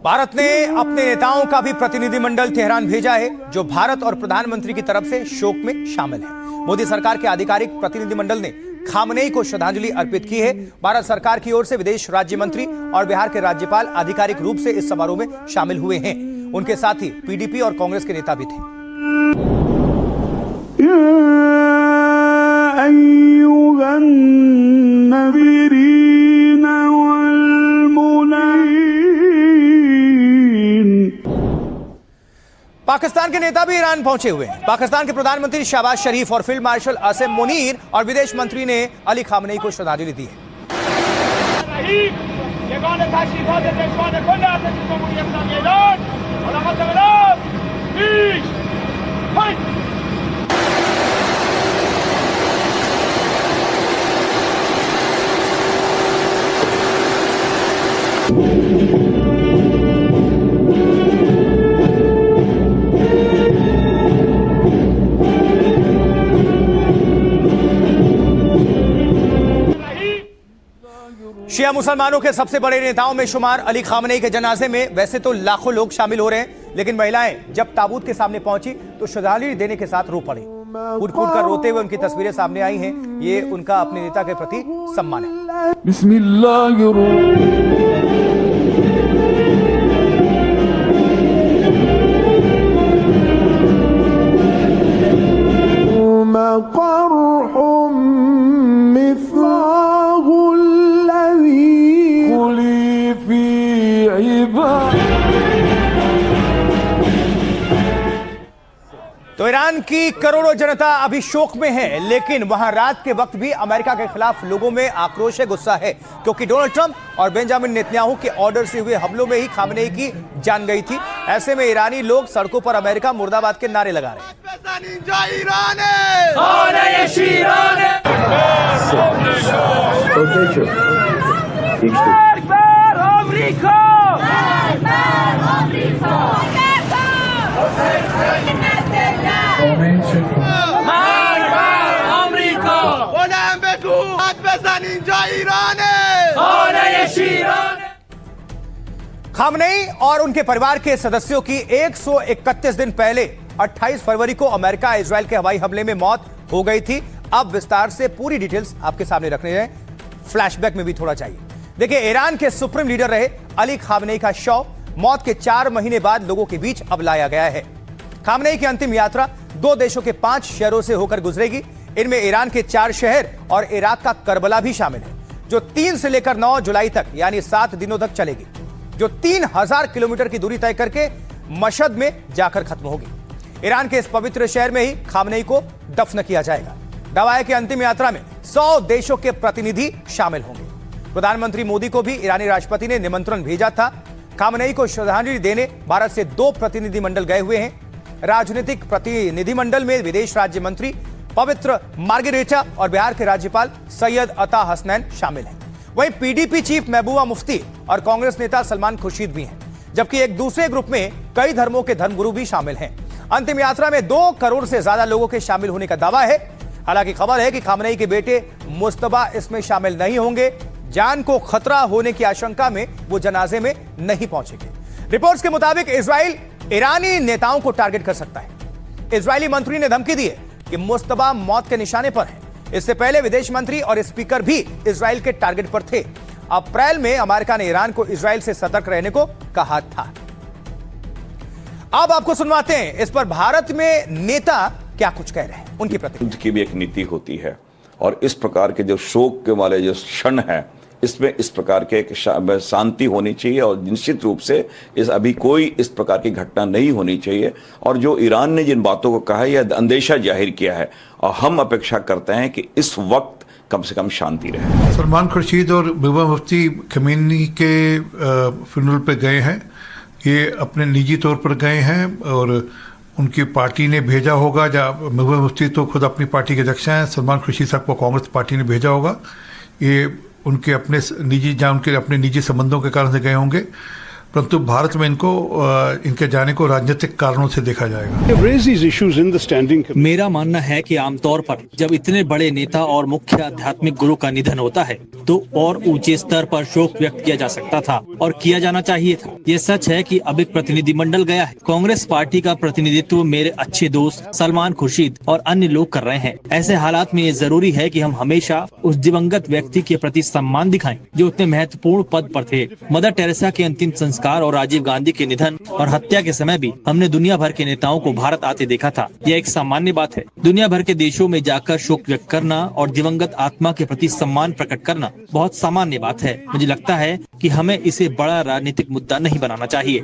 भारत ने अपने नेताओं का भी प्रतिनिधिमंडल तेहरान भेजा है, जो भारत और प्रधानमंत्री की तरफ से शोक में शामिल है। मोदी सरकार के आधिकारिक प्रतिनिधिमंडल ने खामनेई को श्रद्धांजलि अर्पित की है। भारत सरकार की ओर से विदेश राज्य मंत्री और बिहार के राज्यपाल आधिकारिक रूप से इस समारोह में शामिल हुए हैं। उनके साथ ही पीडीपी और कांग्रेस के नेता भी थे। पाकिस्तान के नेता भी ईरान पहुंचे हुए हैं। पाकिस्तान के प्रधानमंत्री शहबाज शरीफ और फील्ड मार्शल आसिम मुनीर और विदेश मंत्री ने अली खामनेई को श्रद्धांजलि दी है। शिया मुसलमानों के सबसे बड़े नेताओं में शुमार अली खामनेई के जनाजे में वैसे तो लाखों लोग शामिल हो रहे हैं, लेकिन महिलाएं जब ताबूत के सामने पहुंची तो श्रद्धांजलि देने के साथ रो पड़ी। फूट फूट कर रोते हुए उनकी तस्वीरें सामने आई हैं। ये उनका अपने नेता के प्रति सम्मान है। बिस्मिल्लाह। तो ईरान की करोड़ों जनता अभी शोक में है, लेकिन वहां रात के वक्त भी अमेरिका के खिलाफ लोगों में आक्रोश है, गुस्सा है, क्योंकि डोनाल्ड ट्रंप और बेंजामिन नेतन्याहू के ऑर्डर से हुए हमलों में ही खामनेई की जान गई थी। ऐसे में ईरानी लोग सड़कों पर अमेरिका मुर्दाबाद के नारे लगा रहे खामनेई और उनके परिवार के सदस्यों की 131 दिन पहले 28 फरवरी को अमेरिका इजराइल के हवाई हमले में मौत हो गई थी। अब विस्तार से पूरी डिटेल्स आपके सामने रखने हैं, फ्लैशबैक में भी थोड़ा चाहिए। देखिए, ईरान के सुप्रीम लीडर रहे अली खामनेई का शव मौत के 4 महीने बाद लोगों के बीच अब लाया गया है। खामनेई की अंतिम यात्रा 2 देशों के 5 शहरों से होकर गुजरेगी। इनमें ईरान के 4 शहर और इराक का करबला भी शामिल है, जो 3 से लेकर 9 जुलाई तक यानी 7 दिनों तक चलेगी, जो 3000 किलोमीटर की दूरी तय करके मशहद में जाकर खत्म होगी। ईरान के इस पवित्र शहर में ही खामनेई को दफन किया जाएगा। दावा है कि अंतिम यात्रा में 100 देशों के प्रतिनिधि शामिल होंगे। प्रधानमंत्री मोदी को भी ईरानी राष्ट्रपति ने निमंत्रण भेजा था। खामनेई को श्रद्धांजलि देने भारत से 2 प्रतिनिधिमंडल गए हुए हैं। राजनीतिक प्रतिनिधिमंडल में विदेश राज्य मंत्री पवित्र मार्गरेटा और बिहार के राज्यपाल सैयद अता हसनैन शामिल हैं। वहीं पीडीपी चीफ महबूबा मुफ्ती और कांग्रेस नेता सलमान खुर्शीद भी हैं, जबकि एक दूसरे ग्रुप में कई धर्मों के धर्मगुरु भी शामिल हैं। अंतिम यात्रा में 2 करोड़ से ज्यादा लोगों के शामिल होने का दावा है। हालांकि खबर है कि खामनेई के बेटे मुस्तबा इसमें शामिल नहीं होंगे। जान को खतरा होने की आशंका में वो जनाजे में नहीं पहुंचेंगे। रिपोर्ट्स के मुताबिक इजराइल ईरानी नेताओं को टारगेट कर सकता है। इजरायली मंत्री ने धमकी दी है कि मुस्तबा मौत के निशाने पर है। इससे पहले विदेश मंत्री और स्पीकर भी इजराइल के टारगेट पर थे। अप्रैल में अमेरिका ने ईरान को इजराइल से सतर्क रहने को कहा था। अब आपको सुनवाते हैं इस पर भारत में नेता क्या कुछ कह रहे हैं, उनकी प्रतिक्रिया। की भी एक नीति होती है और इस प्रकार के जो शोक के वाले जो क्षण है, इसमें इस प्रकार के एक शांति होनी चाहिए और निश्चित रूप से अभी कोई इस प्रकार की घटना नहीं होनी चाहिए। और जो ईरान ने जिन बातों को कहा है, यह अंदेशा जाहिर किया है और हम अपेक्षा करते हैं कि इस वक्त कम से कम शांति रहे। सलमान खुर्शीद और महबूबा मुफ्ती खमीनी के फ्यूनरल पे गए हैं। ये अपने निजी तौर पर गए हैं और उनकी पार्टी ने भेजा होगा। महबूबा मुफ्ती तो खुद अपनी पार्टी के अध्यक्ष हैं, सलमान खुर्शीद साहब को कांग्रेस पार्टी ने भेजा होगा। ये उनके अपने निजी संबंधों के कारण से गए होंगे, परंतु भारत में इनके जाने को राजनीतिक कारणों से देखा जाएगा। मेरा मानना है कि आमतौर पर जब इतने बड़े नेता और मुख्य आध्यात्मिक गुरु का निधन होता है तो और ऊंचे स्तर पर शोक व्यक्त किया जा सकता था और किया जाना चाहिए था। ये सच है कि अब एक प्रतिनिधिमंडल गया है। कांग्रेस पार्टी का प्रतिनिधित्व मेरे अच्छे दोस्त सलमान खुर्शीद और अन्य लोग कर रहे हैं। ऐसे हालात में ये जरूरी है कि हम हमेशा उस दिवंगत व्यक्ति के प्रति सम्मान दिखाएं जो उतने महत्वपूर्ण पद पर थे। मदर टेरेसा के अंतिम संस्कार और राजीव गांधी के निधन और हत्या के समय भी हमने दुनिया भर के नेताओं को भारत आते देखा था। यह एक सामान्य बात है। दुनिया भर के देशों में जाकर शोक व्यक्त करना और दिवंगत आत्मा के प्रति सम्मान प्रकट करना बहुत सामान्य बात है। मुझे लगता है कि हमें इसे बड़ा राजनीतिक मुद्दा नहीं बनाना चाहिए।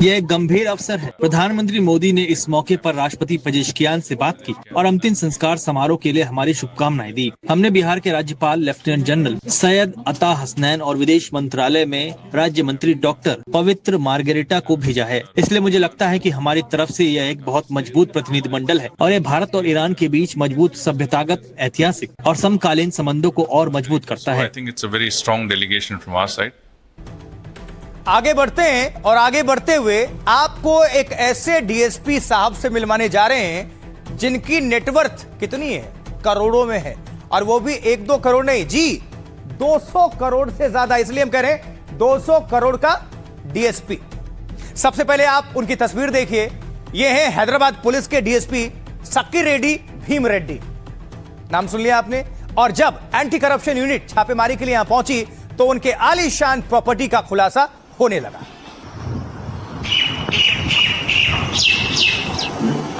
यह एक गंभीर अवसर है। प्रधानमंत्री मोदी ने इस मौके पर राष्ट्रपति पेजेशकियान से बात की और अंतिम संस्कार समारोह के लिए हमारी शुभकामनाएं दी। हमने बिहार के राज्यपाल लेफ्टिनेंट जनरल सैयद अता हसनैन और विदेश मंत्रालय में राज्य मंत्री डॉक्टर पवित्र मार्गरेटा को भेजा है। इसलिए मुझे लगता है कि हमारी तरफ से यह एक बहुत मजबूत प्रतिनिधिमंडल है और यह भारत और ईरान के बीच मजबूत सभ्यतागत, ऐतिहासिक और समकालीन संबंधों को और मजबूत करता है। आगे बढ़ते हैं और आगे बढ़ते हुए आपको एक ऐसे डीएसपी साहब से मिलवाने जा रहे हैं जिनकी नेटवर्थ कितनी है, करोड़ों में है, और वो भी 1-2 करोड़ नहीं जी, 200 करोड़ से ज्यादा। इसलिए हम कह रहे हैं 200 करोड़ का डीएसपी। सबसे पहले आप उनकी तस्वीर देखिए। ये है हैदराबाद पुलिस के डीएसपी सक्की रेड्डी भीम रेड्डी, नाम सुन लिया आपने। और जब एंटी करप्शन यूनिट छापेमारी के लिए यहां पहुंची तो उनके आलीशान प्रॉपर्टी का खुलासा होने लगा।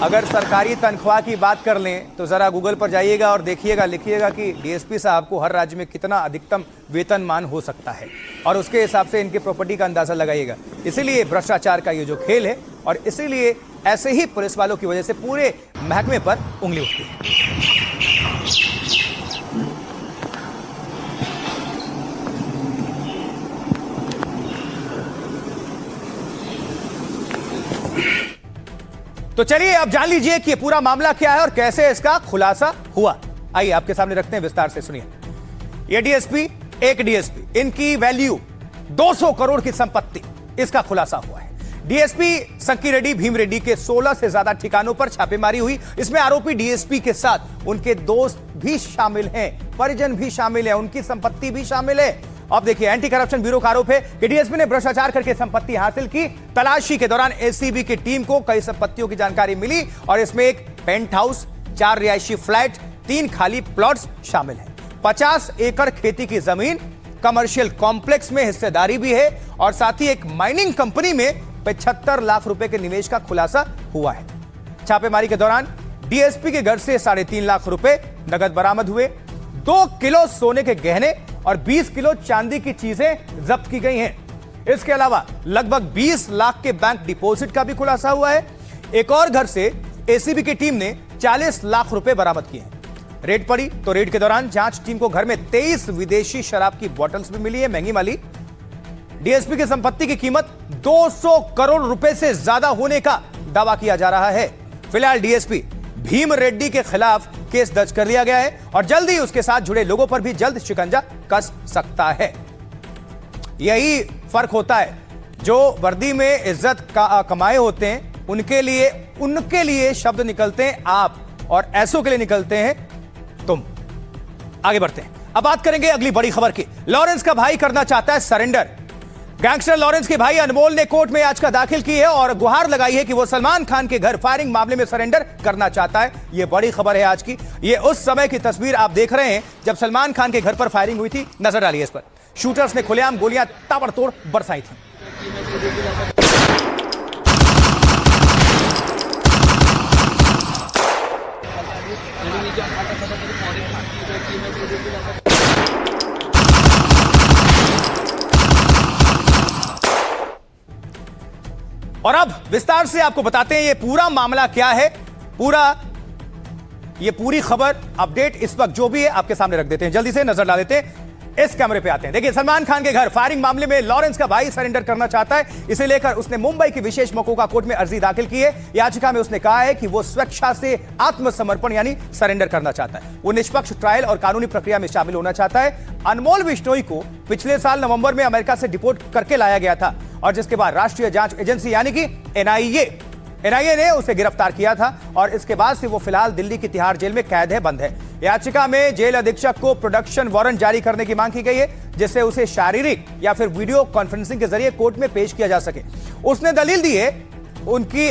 अगर सरकारी तनख्वाह की बात कर लें तो जरा गूगल पर जाइएगा और देखिएगा, लिखिएगा कि डीएसपी साहब को हर राज्य में कितना अधिकतम वेतनमान हो सकता है और उसके हिसाब से इनकी प्रॉपर्टी का अंदाजा लगाइएगा। इसीलिए भ्रष्टाचार का ये जो खेल है और इसीलिए ऐसे ही पुलिस वालों की वजह से पूरे महकमे पर उंगली उठती है। तो चलिए अब जान लीजिए कि ये पूरा मामला क्या है और कैसे इसका खुलासा हुआ। आइए आपके सामने रखते हैं, विस्तार से सुनिए। ये डीएसपी, एक डीएसपी, इनकी वैल्यू 200 करोड़ की संपत्ति, इसका खुलासा हुआ है। डीएसपी संकी रेड्डी भीम रेड्डी के 16 से ज्यादा ठिकानों पर छापेमारी हुई। इसमें आरोपी डीएसपी के साथ उनके दोस्त भी शामिल हैं, परिजन भी शामिल है, उनकी संपत्ति भी शामिल है। अब देखिए, एंटी करप्शन ब्यूरो का आरोप है कि डीएसपी ने भ्रष्टाचार करके संपत्ति हासिल की। तलाशी के दौरान एसीबी की टीम को कई संपत्तियों की जानकारी मिली और इसमें एक पेंट हाउस, 4 रिहायशी फ्लैट, 3 खाली प्लॉट्स शामिल हैं। 50 एकड़ खेती की जमीन, कमर्शियल कॉम्प्लेक्स में हिस्सेदारी भी है और साथ ही एक माइनिंग कंपनी में 75 लाख रुपए के निवेश का खुलासा हुआ है। छापेमारी के दौरान डीएसपी के घर से 3.5 लाख रुपए नगद बरामद हुए। 2 किलो सोने के गहने और 20 किलो चांदी की चीजें जब्त की गई हैं। इसके अलावा लगभग 20 लाख के बैंक डिपॉजिट का भी खुलासा हुआ है। एक और घर से एसीबी की टीम ने 40 लाख रुपए बरामद किए हैं। रेड पड़ी तो रेड के दौरान जांच टीम को घर में 23 विदेशी शराब की बोतल्स भी मिली है, महंगी वाली। डीएसपी की संपत्ति की कीमत 200 करोड़ रुपए से ज्यादा होने का दावा किया जा रहा है। फिलहाल डीएसपी भीम रेड्डी के खिलाफ केस दर्ज कर लिया गया है और जल्द ही उसके साथ जुड़े लोगों पर भी जल्द शिकंजा कस सकता है। यही फर्क होता है, जो वर्दी में इज्जत कमाए होते हैं उनके लिए शब्द निकलते हैं आप, और ऐसों के लिए निकलते हैं तुम। आगे बढ़ते हैं, अब बात करेंगे अगली बड़ी खबर की। लॉरेंस का भाई करना चाहता है सरेंडर। गैंगस्टर लॉरेंस के भाई अनमोल ने कोर्ट में याचिका दाखिल की है और गुहार लगाई है कि वो सलमान खान के घर फायरिंग मामले में सरेंडर करना चाहता है। यह बड़ी खबर है आज की। यह उस समय की तस्वीर आप देख रहे हैं जब सलमान खान के घर पर फायरिंग हुई थी। नजर डालिए इस पर। शूटर्स ने खुलेआम गोलियां ताबड़तोड़ बरसाई थी। और अब विस्तार से आपको बताते हैं ये पूरा मामला क्या है। ये पूरी खबर अपडेट इस वक्त जो भी है आपके सामने रख देते हैं। जल्दी से नजर डाल देते हैं, इस कैमरे पे आते हैं। देखिए, सलमान खान के घर फायरिंग मामले में लॉरेंस का भाई सरेंडर करना चाहता है। इसे लेकर उसने मुंबई की विशेष मकोका कोर्ट में अर्जी दाखिल की है। याचिका में उसने कहा है कि वो स्वेच्छा से आत्मसमर्पण यानी सरेंडर करना चाहता है। वो निष्पक्ष ट्रायल और कानूनी प्रक्रिया में शामिल होना चाहता है। अनमोल बिश्नोई को पिछले साल नवंबर में अमेरिका से डिपोर्ट करके लाया गया था और जिसके बाद राष्ट्रीय जांच एजेंसी यानी कि एनआईए ने उसे गिरफ्तार किया था और इसके बाद से वो फिलहाल दिल्ली की तिहाड़ जेल में कैद है, बंद है। याचिका में जेल अधीक्षक को प्रोडक्शन वारंट जारी करने की मांग की गई है, जिससे उसे शारीरिक या फिर वीडियो कॉन्फ्रेंसिंग के जरिए कोर्ट में पेश किया जा सके। उसने दलील दी है उसकी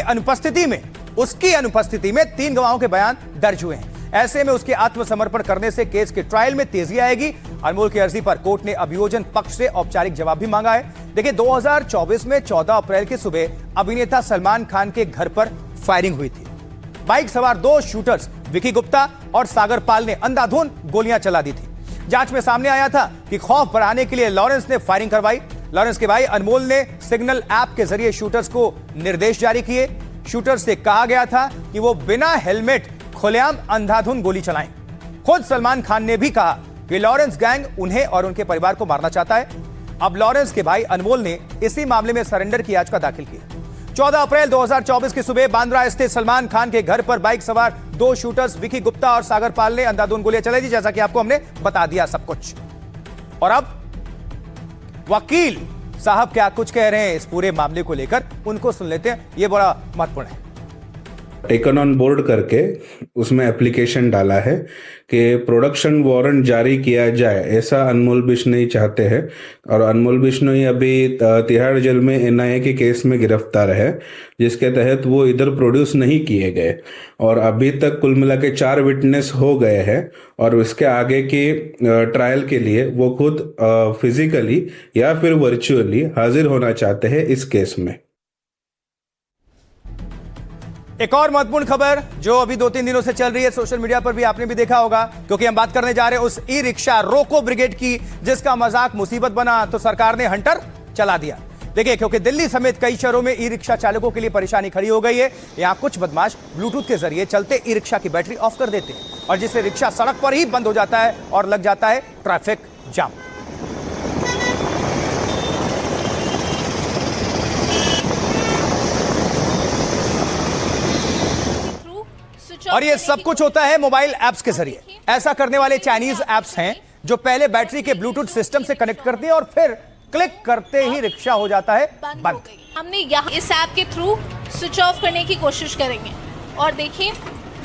अनुपस्थिति में 3 गवाहों के बयान दर्ज हुए हैं। ऐसे में उसके आत्मसमर्पण करने से केस के ट्रायल में तेजी आएगी। अनमोल की अर्जी पर कोर्ट ने अभियोजन पक्ष से औपचारिक जवाब भी मांगा है। देखिए, 2024 में 14 अप्रैल की सुबह अभिनेता सलमान खान के घर पर फायरिंग हुई थी। बाइक सवार 2 शूटर्स विकी गुप्ता और सागर पाल ने अंधाधुंध गोलियां चला दी थी। जांच में सामने आया था कि खौफ बढ़ाने के लिए लॉरेंस ने फायरिंग करवाई। लॉरेंस के भाई अनमोल ने सिग्नल ऐप के जरिए शूटर्स को निर्देश जारी किए। शूटर्स से कहा गया था कि वो बिना हेलमेट खुलेआम अंधाधुंध गोली चलाएं। खुद सलमान खान ने भी कहा कि लॉरेंस गैंग उन्हें और उनके परिवार को मारना चाहता है। अब लॉरेंस के भाई अनमोल ने इसी मामले में सरेंडर की याचिका दाखिल की। 14 अप्रैल 2024 की सुबह बांद्रा स्थित सलमान खान के घर पर बाइक सवार 2 शूटर्स विकी गुप्ता और सागर पाल ने अंधाधुंध गोलियां चलाई थी, जैसा कि आपको हमने बता दिया सब कुछ। और अब वकील साहब क्या कुछ कह रहे हैं इस पूरे मामले को लेकर, उनको सुन लेते हैं। यह बड़ा महत्वपूर्ण है। टेकन ऑन बोर्ड करके उसमें एप्लीकेशन डाला है कि प्रोडक्शन वारंट जारी किया जाए, ऐसा अनमोल बिश्नोई चाहते हैं। और अनमोल बिश्नोई अभी तिहाड़ जेल में एनआईए के केस में गिरफ्तार है, जिसके तहत वो इधर प्रोड्यूस नहीं किए गए। और अभी तक कुल मिला के 4 विटनेस हो गए हैं और इसके आगे की ट्रायल के लिए वो खुद फिजिकली या फिर वर्चुअली हाजिर होना चाहते हैं इस केस में। एक और महत्वपूर्ण खबर जो अभी 2-3 दिनों से चल रही है, सोशल मीडिया पर भी आपने भी देखा होगा, क्योंकि हम बात करने जा रहे हैं उस ई रिक्शा रोको ब्रिगेड की, जिसका मजाक मुसीबत बना तो सरकार ने हंटर चला दिया। देखिए, क्योंकि दिल्ली समेत कई शहरों में ई रिक्शा चालकों के लिए परेशानी खड़ी हो गई है। यहां कुछ बदमाश ब्लूटूथ के जरिए चलते ई रिक्शा की बैटरी ऑफ कर देते हैं और जिससे रिक्शा सड़क पर ही बंद हो जाता है और लग जाता है ट्रैफिक जाम। और ये सब कुछ होता है मोबाइल ऐप्स के जरिए। ऐसा करने वाले चाइनीज ऐप्स हैं जो पहले बैटरी के ब्लूटूथ सिस्टम से कनेक्ट करते हैं और फिर क्लिक करते ही रिक्शा हो जाता है बंद। हमने यहाँ इस ऐप के थ्रू स्विच ऑफ करने की कोशिश करेंगे और देखिए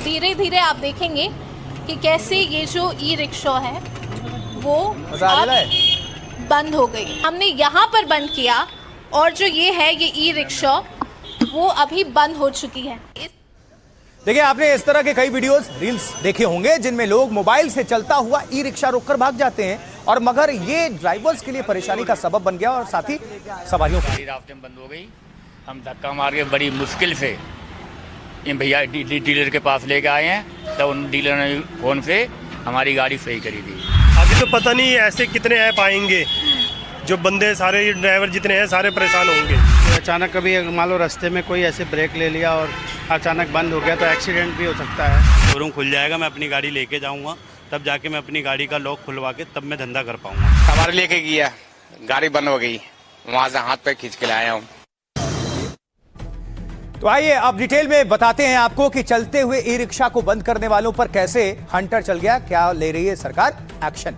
धीरे धीरे आप देखेंगे कि कैसे ये जो ई रिक्शा है वो बंद हो गई। हमने यहाँ पर बंद किया और जो ये है ये ई रिक्शा वो अभी बंद हो चुकी है। देखिए, आपने इस तरह के कई वीडियोस, रील्स देखे होंगे जिनमें लोग मोबाइल से चलता हुआ ई रिक्शा रोककर भाग जाते हैं और मगर ये ड्राइवर्स के लिए परेशानी का सबब बन गया और साथ ही सवारियों की रास्ते में बंद हो गई। हम धक्का मार के बड़ी मुश्किल से इन भैया डीलर के पास लेके आए हैं, तो उन डीलर ने फोन से हमारी गाड़ी सही करी थी। अभी तो पता नहीं ऐसे कितने ऐप आएंगे जो बंदे सारे ड्राइवर जितने हैं सारे परेशान होंगे। अचानक कभी मान लो रास्ते में कोई ऐसे ब्रेक ले लिया और अचानक बंद हो गया तो एक्सीडेंट भी हो सकता है। शोरूम खुल जाएगा, मैं अपनी गाड़ी लेके जाऊंगा, तब जाके मैं अपनी गाड़ी का लॉक खुलवा के तब मैं धंधा कर पाऊंगा। हमारे लेके गया, गाड़ी बंद हो गई, वहाँ से हाथ पे खींच के लाया हूँ। तो आइए अब डिटेल में बताते हैं आपको कि चलते हुए ई रिक्शा को बंद करने वालों पर कैसे हंटर चल गया, क्या ले रही है सरकार एक्शन।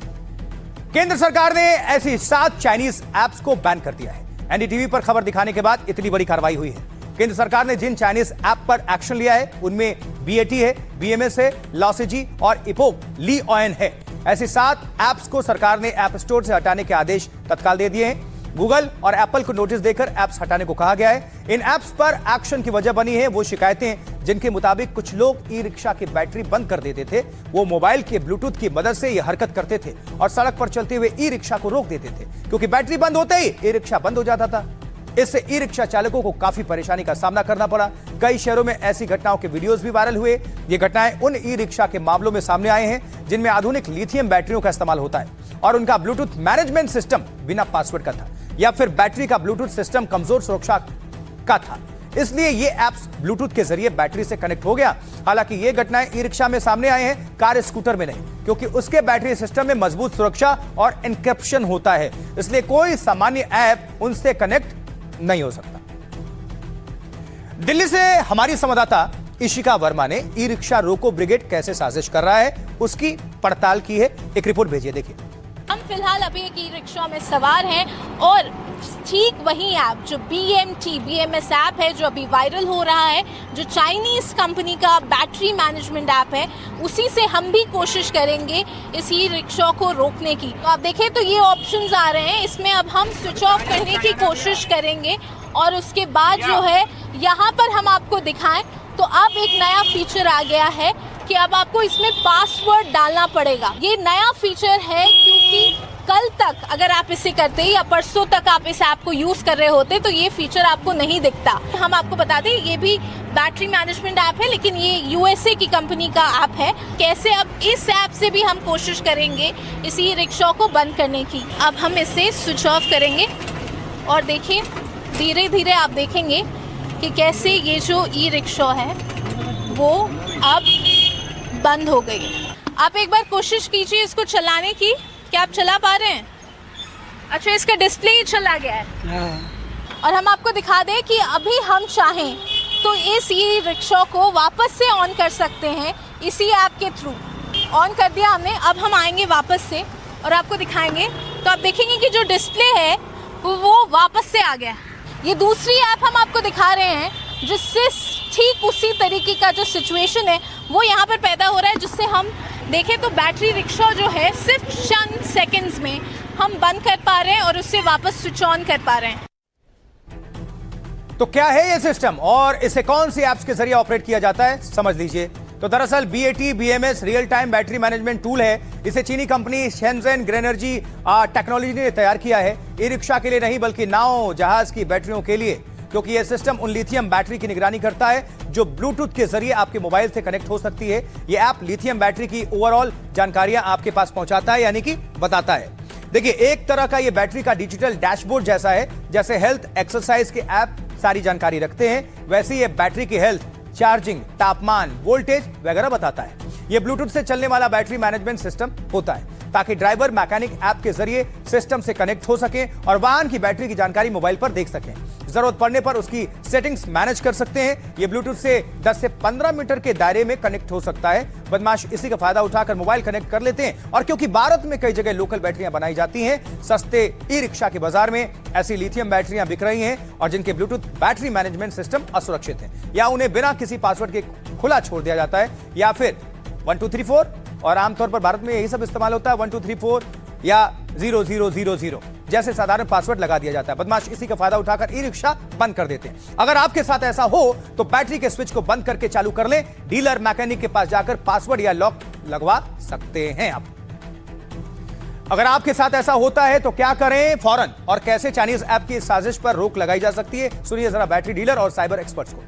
केंद्र सरकार ने ऐसी 7 चाइनीज ऐप्स को बैन कर दिया है। एनडीटीवी पर खबर दिखाने के बाद इतनी बड़ी कार्रवाई हुई है। केंद्र सरकार ने जिन चाइनीज ऐप पर एक्शन लिया है उनमें बीएटी है, बीएमएस है, लॉसिजी और इपोक ली ऑयन है। ऐसी 7 ऐप्स को सरकार ने ऐप स्टोर से हटाने के आदेश तत्काल दे दिए हैं। गूगल और एप्पल को नोटिस देकर ऐप्स हटाने को कहा गया है। इन ऐप्स पर एक्शन की वजह बनी है वो शिकायतें जिनके मुताबिक कुछ लोग ई रिक्शा की बैटरी बंद कर देते थे। वो मोबाइल के ब्लूटूथ की मदद से यह हरकत करते थे और सड़क पर चलते हुए ई रिक्शा को रोक देते थे, क्योंकि बैटरी बंद होते ही ई रिक्शा बंद हो जाता था। इससे ई रिक्शा चालकों को काफी परेशानी का सामना करना पड़ा। कई शहरों में ऐसी घटनाओं के वीडियोस भी वायरल हुए। ये घटनाएं उन ई रिक्शा के मामलों में सामने आए हैं जिनमें आधुनिक लिथियम बैटरियों का इस्तेमाल होता है और उनका ब्लूटूथ मैनेजमेंट सिस्टम बिना पासवर्ड का था या फिर बैटरी का ब्लूटूथ सिस्टम कमजोर सुरक्षा का था, इसलिए ये ऐप्स ब्लूटूथ के जरिए बैटरी से कनेक्ट हो गया। हालांकि ये घटनाएं ई रिक्शा में सामने आए हैं, कार स्कूटर में नहीं, क्योंकि उसके बैटरी सिस्टम में मजबूत सुरक्षा और एन्क्रिप्शन होता है, इसलिए कोई सामान्य ऐप उनसे कनेक्ट नहीं हो सकता। दिल्ली से हमारी संवाददाता इशिका वर्मा ने ई रिक्शा रोको ब्रिगेड कैसे साजिश कर रहा है उसकी पड़ताल की है। एक रिपोर्ट भेजिए, देखिए। हम फिलहाल अभी एक ई रिक्शा में सवार हैं और ठीक वही ऐप जो बीएमएस ऐप है जो अभी वायरल हो रहा है, जो चाइनीज कंपनी का बैटरी मैनेजमेंट ऐप है, उसी से हम भी कोशिश करेंगे इस ई रिक्शा को रोकने की। तो आप देखें तो ये ऑप्शंस आ रहे हैं, इसमें अब हम स्विच ऑफ करने की कोशिश करेंगे और उसके बाद जो है यहाँ पर हम आपको दिखाएं तो अब एक नया फीचर आ गया है कि अब आपको इसमें पासवर्ड डालना पड़ेगा। ये नया फीचर है क्योंकि कल तक अगर आप इसे करते या परसों तक आप इस ऐप को यूज कर रहे होते तो ये फीचर आपको नहीं दिखता। हम आपको बता दें ये भी बैटरी मैनेजमेंट ऐप है, लेकिन ये यूएसए की कंपनी का ऐप है। कैसे अब इस ऐप से भी हम कोशिश करेंगे इस ई रिक्शा को बंद करने की। अब हम इसे स्विच ऑफ करेंगे और देखिए धीरे धीरे आप देखेंगे कि कैसे ये जो ई रिक्शा है वो अब बंद हो गई। आप एक बार कोशिश कीजिए इसको चलाने की, क्या आप चला पा रहे हैं? अच्छा, इसका डिस्प्ले ही चला गया है। और हम आपको दिखा दें कि अभी हम चाहें तो इस ई रिक्शा को वापस से ऑन कर सकते हैं इसी ऐप के थ्रू। ऑन कर दिया हमने, अब हम आएंगे वापस से और आपको दिखाएंगे तो आप देखेंगे कि जो डिस्प्ले है वो वापस से आ गया। ये दूसरी ऐप हम आपको दिखा रहे हैं जिससे ठीक उसी तरीके का जो सिचुएशन है वो यहाँ पर पैदा हो रहा है, जिससे हम देखें तो बैटरी रिक्शा जो है सिर्फ चंद सेकंड्स में हम बंद कर पा रहे हैं और उससे वापस स्विच ऑन कर पा रहे हैं। तो क्या है ये सिस्टम और इसे कौन सी ऐप्स के जरिए ऑपरेट किया जाता है, समझ लीजिए। तो दरअसल BAT BMS real time battery management tool है। इसे चीनी कंपनी शेनज़ेन ग्रेनर्जी टेक्नोलॉजी ने तैयार किया है, ई रिक्शा के लिए नहीं बल्कि नाव जहाज की बैटरियों के लिए, क्योंकि यह सिस्टम उन लिथियम बैटरी की निगरानी करता है जो ब्लूटूथ के जरिए आपके मोबाइल से कनेक्ट हो सकती है। यह ऐप लिथियम बैटरी की ओवरऑल जानकारियां आपके पास पहुंचाता है, यानी कि बताता है। देखिए, एक तरह का ये बैटरी का डिजिटल डैशबोर्ड जैसा है। जैसे हेल्थ एक्सरसाइज के ऐप सारी जानकारी रखते हैं, वैसे ये बैटरी की हेल्थ, चार्जिंग, तापमान, वोल्टेज वगैरह बताता है। यह ब्लूटूथ से चलने वाला बैटरी मैनेजमेंट सिस्टम होता है ताकि ड्राइवर मैकेनिक ऐप के जरिए सिस्टम से कनेक्ट हो सके और वाहन की बैटरी की जानकारी मोबाइल पर देख सकें। जरूरत पड़ने पर उसकी सेटिंग्स मैनेज कर सकते हैं। यह ब्लूटूथ से 10 से 15 मीटर के दायरे में कनेक्ट हो सकता है। बदमाश इसी का फायदा उठाकर मोबाइल कनेक्ट कर लेते हैं और क्योंकि भारत में कई जगह लोकल बैटरियां बनाई जाती हैं, सस्ते ई रिक्शा के बाजार में ऐसी लिथियम बैटरियां बिक रही हैं और जिनके ब्लूटूथ बैटरी मैनेजमेंट सिस्टम असुरक्षित है या उन्हें बिना किसी पासवर्ड के खुला छोड़ दिया जाता है या फिर 1234 और आमतौर पर भारत में यही सब इस्तेमाल होता है 1234 या 0000 जैसे साधारण पासवर्ड लगा दिया जाता है। बदमाश इसी का फायदा उठाकर ई रिक्शा बंद कर देते हैं। अगर आपके साथ ऐसा हो तो बैटरी के स्विच को बंद करके चालू कर लें। डीलर मैकेनिक के पास जाकर पासवर्ड या लॉक लगवा सकते हैं आप। अगर आपके साथ ऐसा होता है तो क्या करें फौरन और कैसे चाइनीज ऐप की साजिश पर रोक लगाई जा सकती है, सुनिए जरा बैटरी डीलर और साइबर एक्सपर्ट्स को।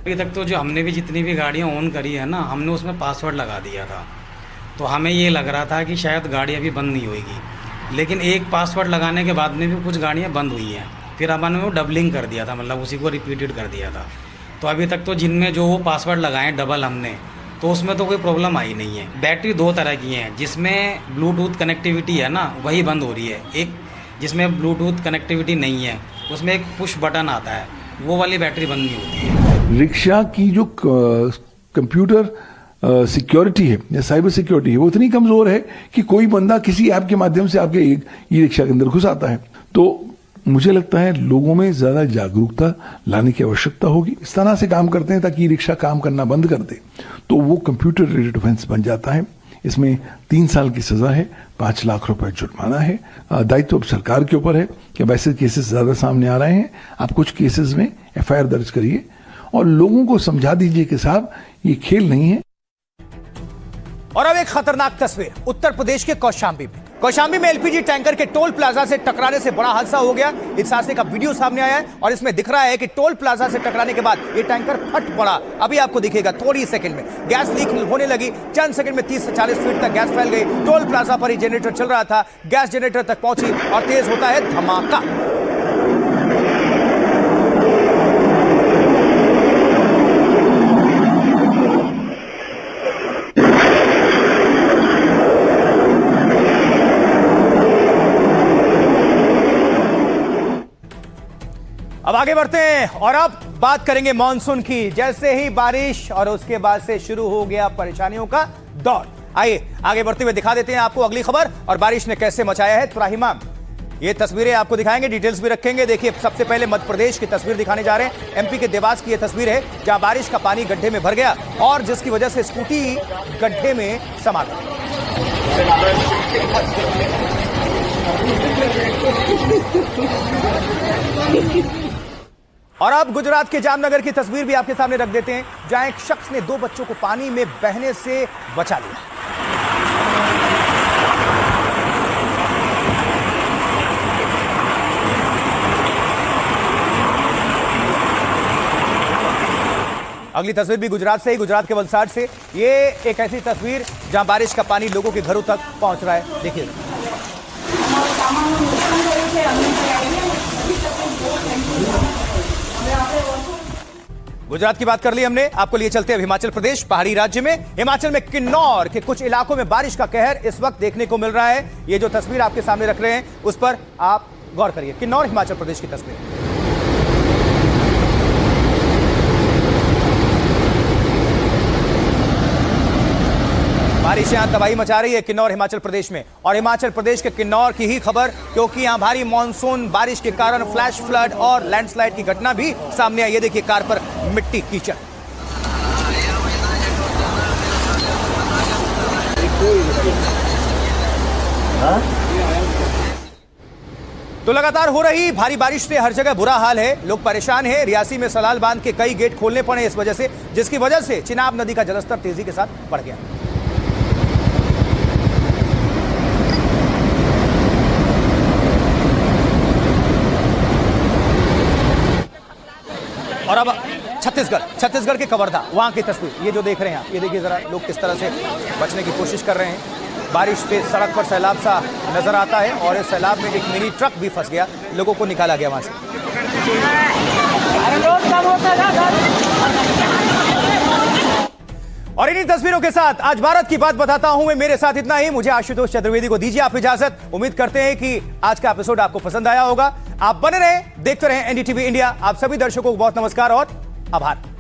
अभी तक तो जो हमने भी जितनी भी गाड़ियां ऑन करी है ना, हमने उसमें पासवर्ड लगा दिया था, तो हमें ये लग रहा था कि शायद गाड़ी अभी बंद नहीं होगी, लेकिन एक पासवर्ड लगाने के बाद में भी कुछ गाड़ियां बंद हुई हैं। फिर हमने वो डबलिंग कर दिया था, मतलब उसी को रिपीटेड कर दिया था। तो अभी तक तो जिनमें जो वो पासवर्ड लगाए डबल हमने, तो उसमें तो कोई प्रॉब्लम आई नहीं है। बैटरी दो तरह की हैं, जिसमें ब्लूटूथ कनेक्टिविटी है ना वही बंद हो रही है, एक जिसमें ब्लूटूथ कनेक्टिविटी नहीं है उसमें एक पुश बटन आता है, वो वाली बैटरी बंद नहीं होती है। रिक्शा की जो कंप्यूटर सिक्योरिटी है या साइबर सिक्योरिटी है वो इतनी कमजोर है कि कोई बंदा किसी ऐप के माध्यम से आपके ई रिक्शा के अंदर घुस आता है। तो मुझे लगता है लोगों में ज्यादा जागरूकता लाने की आवश्यकता होगी। इस तरह से काम करते हैं ताकि ई रिक्शा काम करना बंद कर दे, तो वो कंप्यूटर रिलेटेड ऑफेंस बन जाता है। इसमें 3 साल की सजा है, 5 लाख रुपए जुर्माना है। दायित्व अब सरकार के ऊपर है कि अब ऐसे केसेस ज्यादा सामने आ रहे हैं, आप कुछ केसेस में FIR दर्ज करिए और लोगों को समझा दीजिए कि साहब ये खेल नहीं है। और अब एक खतरनाक तस्वीर उत्तर प्रदेश के कौशाम्बी में। कौशाम्बी में LPG टैंकर के टोल प्लाजा से टकराने से बड़ा हादसा हो गया। इस हादसे का वीडियो सामने आया है और इसमें दिख रहा है कि टोल प्लाजा से टकराने के बाद ये टैंकर फट पड़ा। अभी आपको दिखेगा थोड़ी सेकंड में गैस लीक होने लगी। चंद सेकंड में 30 से 40 फीट तक गैस फैल गई। टोल प्लाजा पर ही जनरेटर चल रहा था, गैस जनरेटर तक पहुंची और तेज होता है धमाका। अब आगे बढ़ते हैं और अब बात करेंगे मॉनसून की। जैसे ही बारिश और उसके बाद से शुरू हो गया परेशानियों का दौर। आइए आगे बढ़ते हुए दिखा देते हैं आपको अगली खबर और बारिश ने कैसे मचाया है त्राहिमाम। ये तस्वीरें आपको दिखाएंगे, डिटेल्स भी रखेंगे। देखिए सबसे पहले मध्य प्रदेश की तस्वीर दिखाने जा रहे हैं। MP के देवास की यह तस्वीर है जहां बारिश का पानी गड्ढे में भर गया और जिसकी वजह से स्कूटी गड्ढे में समा गई। और अब गुजरात के जामनगर की तस्वीर भी आपके सामने रख देते हैं जहां एक शख्स ने 2 बच्चों को पानी में बहने से बचा लिया। अगली तस्वीर भी गुजरात से ही, गुजरात के वलसाड से। ये एक ऐसी तस्वीर जहां बारिश का पानी लोगों के घरों तक पहुंच रहा है। देखिए गुजरात की बात कर ली हमने, आपको लिए चलते हैं हिमाचल प्रदेश, पहाड़ी राज्य में। हिमाचल में किन्नौर के कुछ इलाकों में बारिश का कहर इस वक्त देखने को मिल रहा है। ये जो तस्वीर आपके सामने रख रहे हैं उस पर आप गौर करिए। किन्नौर हिमाचल प्रदेश की तस्वीर। बारिश यहां तबाही मचा रही है किन्नौर हिमाचल प्रदेश में और हिमाचल प्रदेश के किन्नौर की ही खबर, क्योंकि यहां भारी मानसून बारिश के कारण फ्लैश फ्लड और लैंडस्लाइड की घटना भी सामने आई है। देखिए कार पर मिट्टी कीचड़। तो लगातार हो रही भारी बारिश से हर जगह बुरा हाल है, लोग परेशान हैं। रियासी में सलाल बांध के कई गेट खोलने पड़े इस वजह से, जिसकी वजह से चिनाब नदी का जलस्तर तेजी के साथ बढ़ गया। और अब छत्तीसगढ़ के कवर्धा, वहां की तस्वीर ये जो देख रहे हैं आप, ये देखिए जरा लोग किस तरह से बचने की कोशिश कर रहे हैं। बारिश से सड़क पर सैलाब सा नजर आता है और इस सैलाब में एक मिनी ट्रक भी फंस गया, लोगों को निकाला गया वहां से। और इन्हीं तस्वीरों के साथ आज भारत की बात बताता हूं मैं। मेरे साथ इतना ही, मुझे आशुतोष चतुर्वेदी को दीजिए आप इजाजत। उम्मीद करते हैं कि आज का एपिसोड आपको पसंद आया होगा। आप बने रहे, देखते रहे एनडीटीवी इंडिया। आप सभी दर्शकों को बहुत नमस्कार और आभार।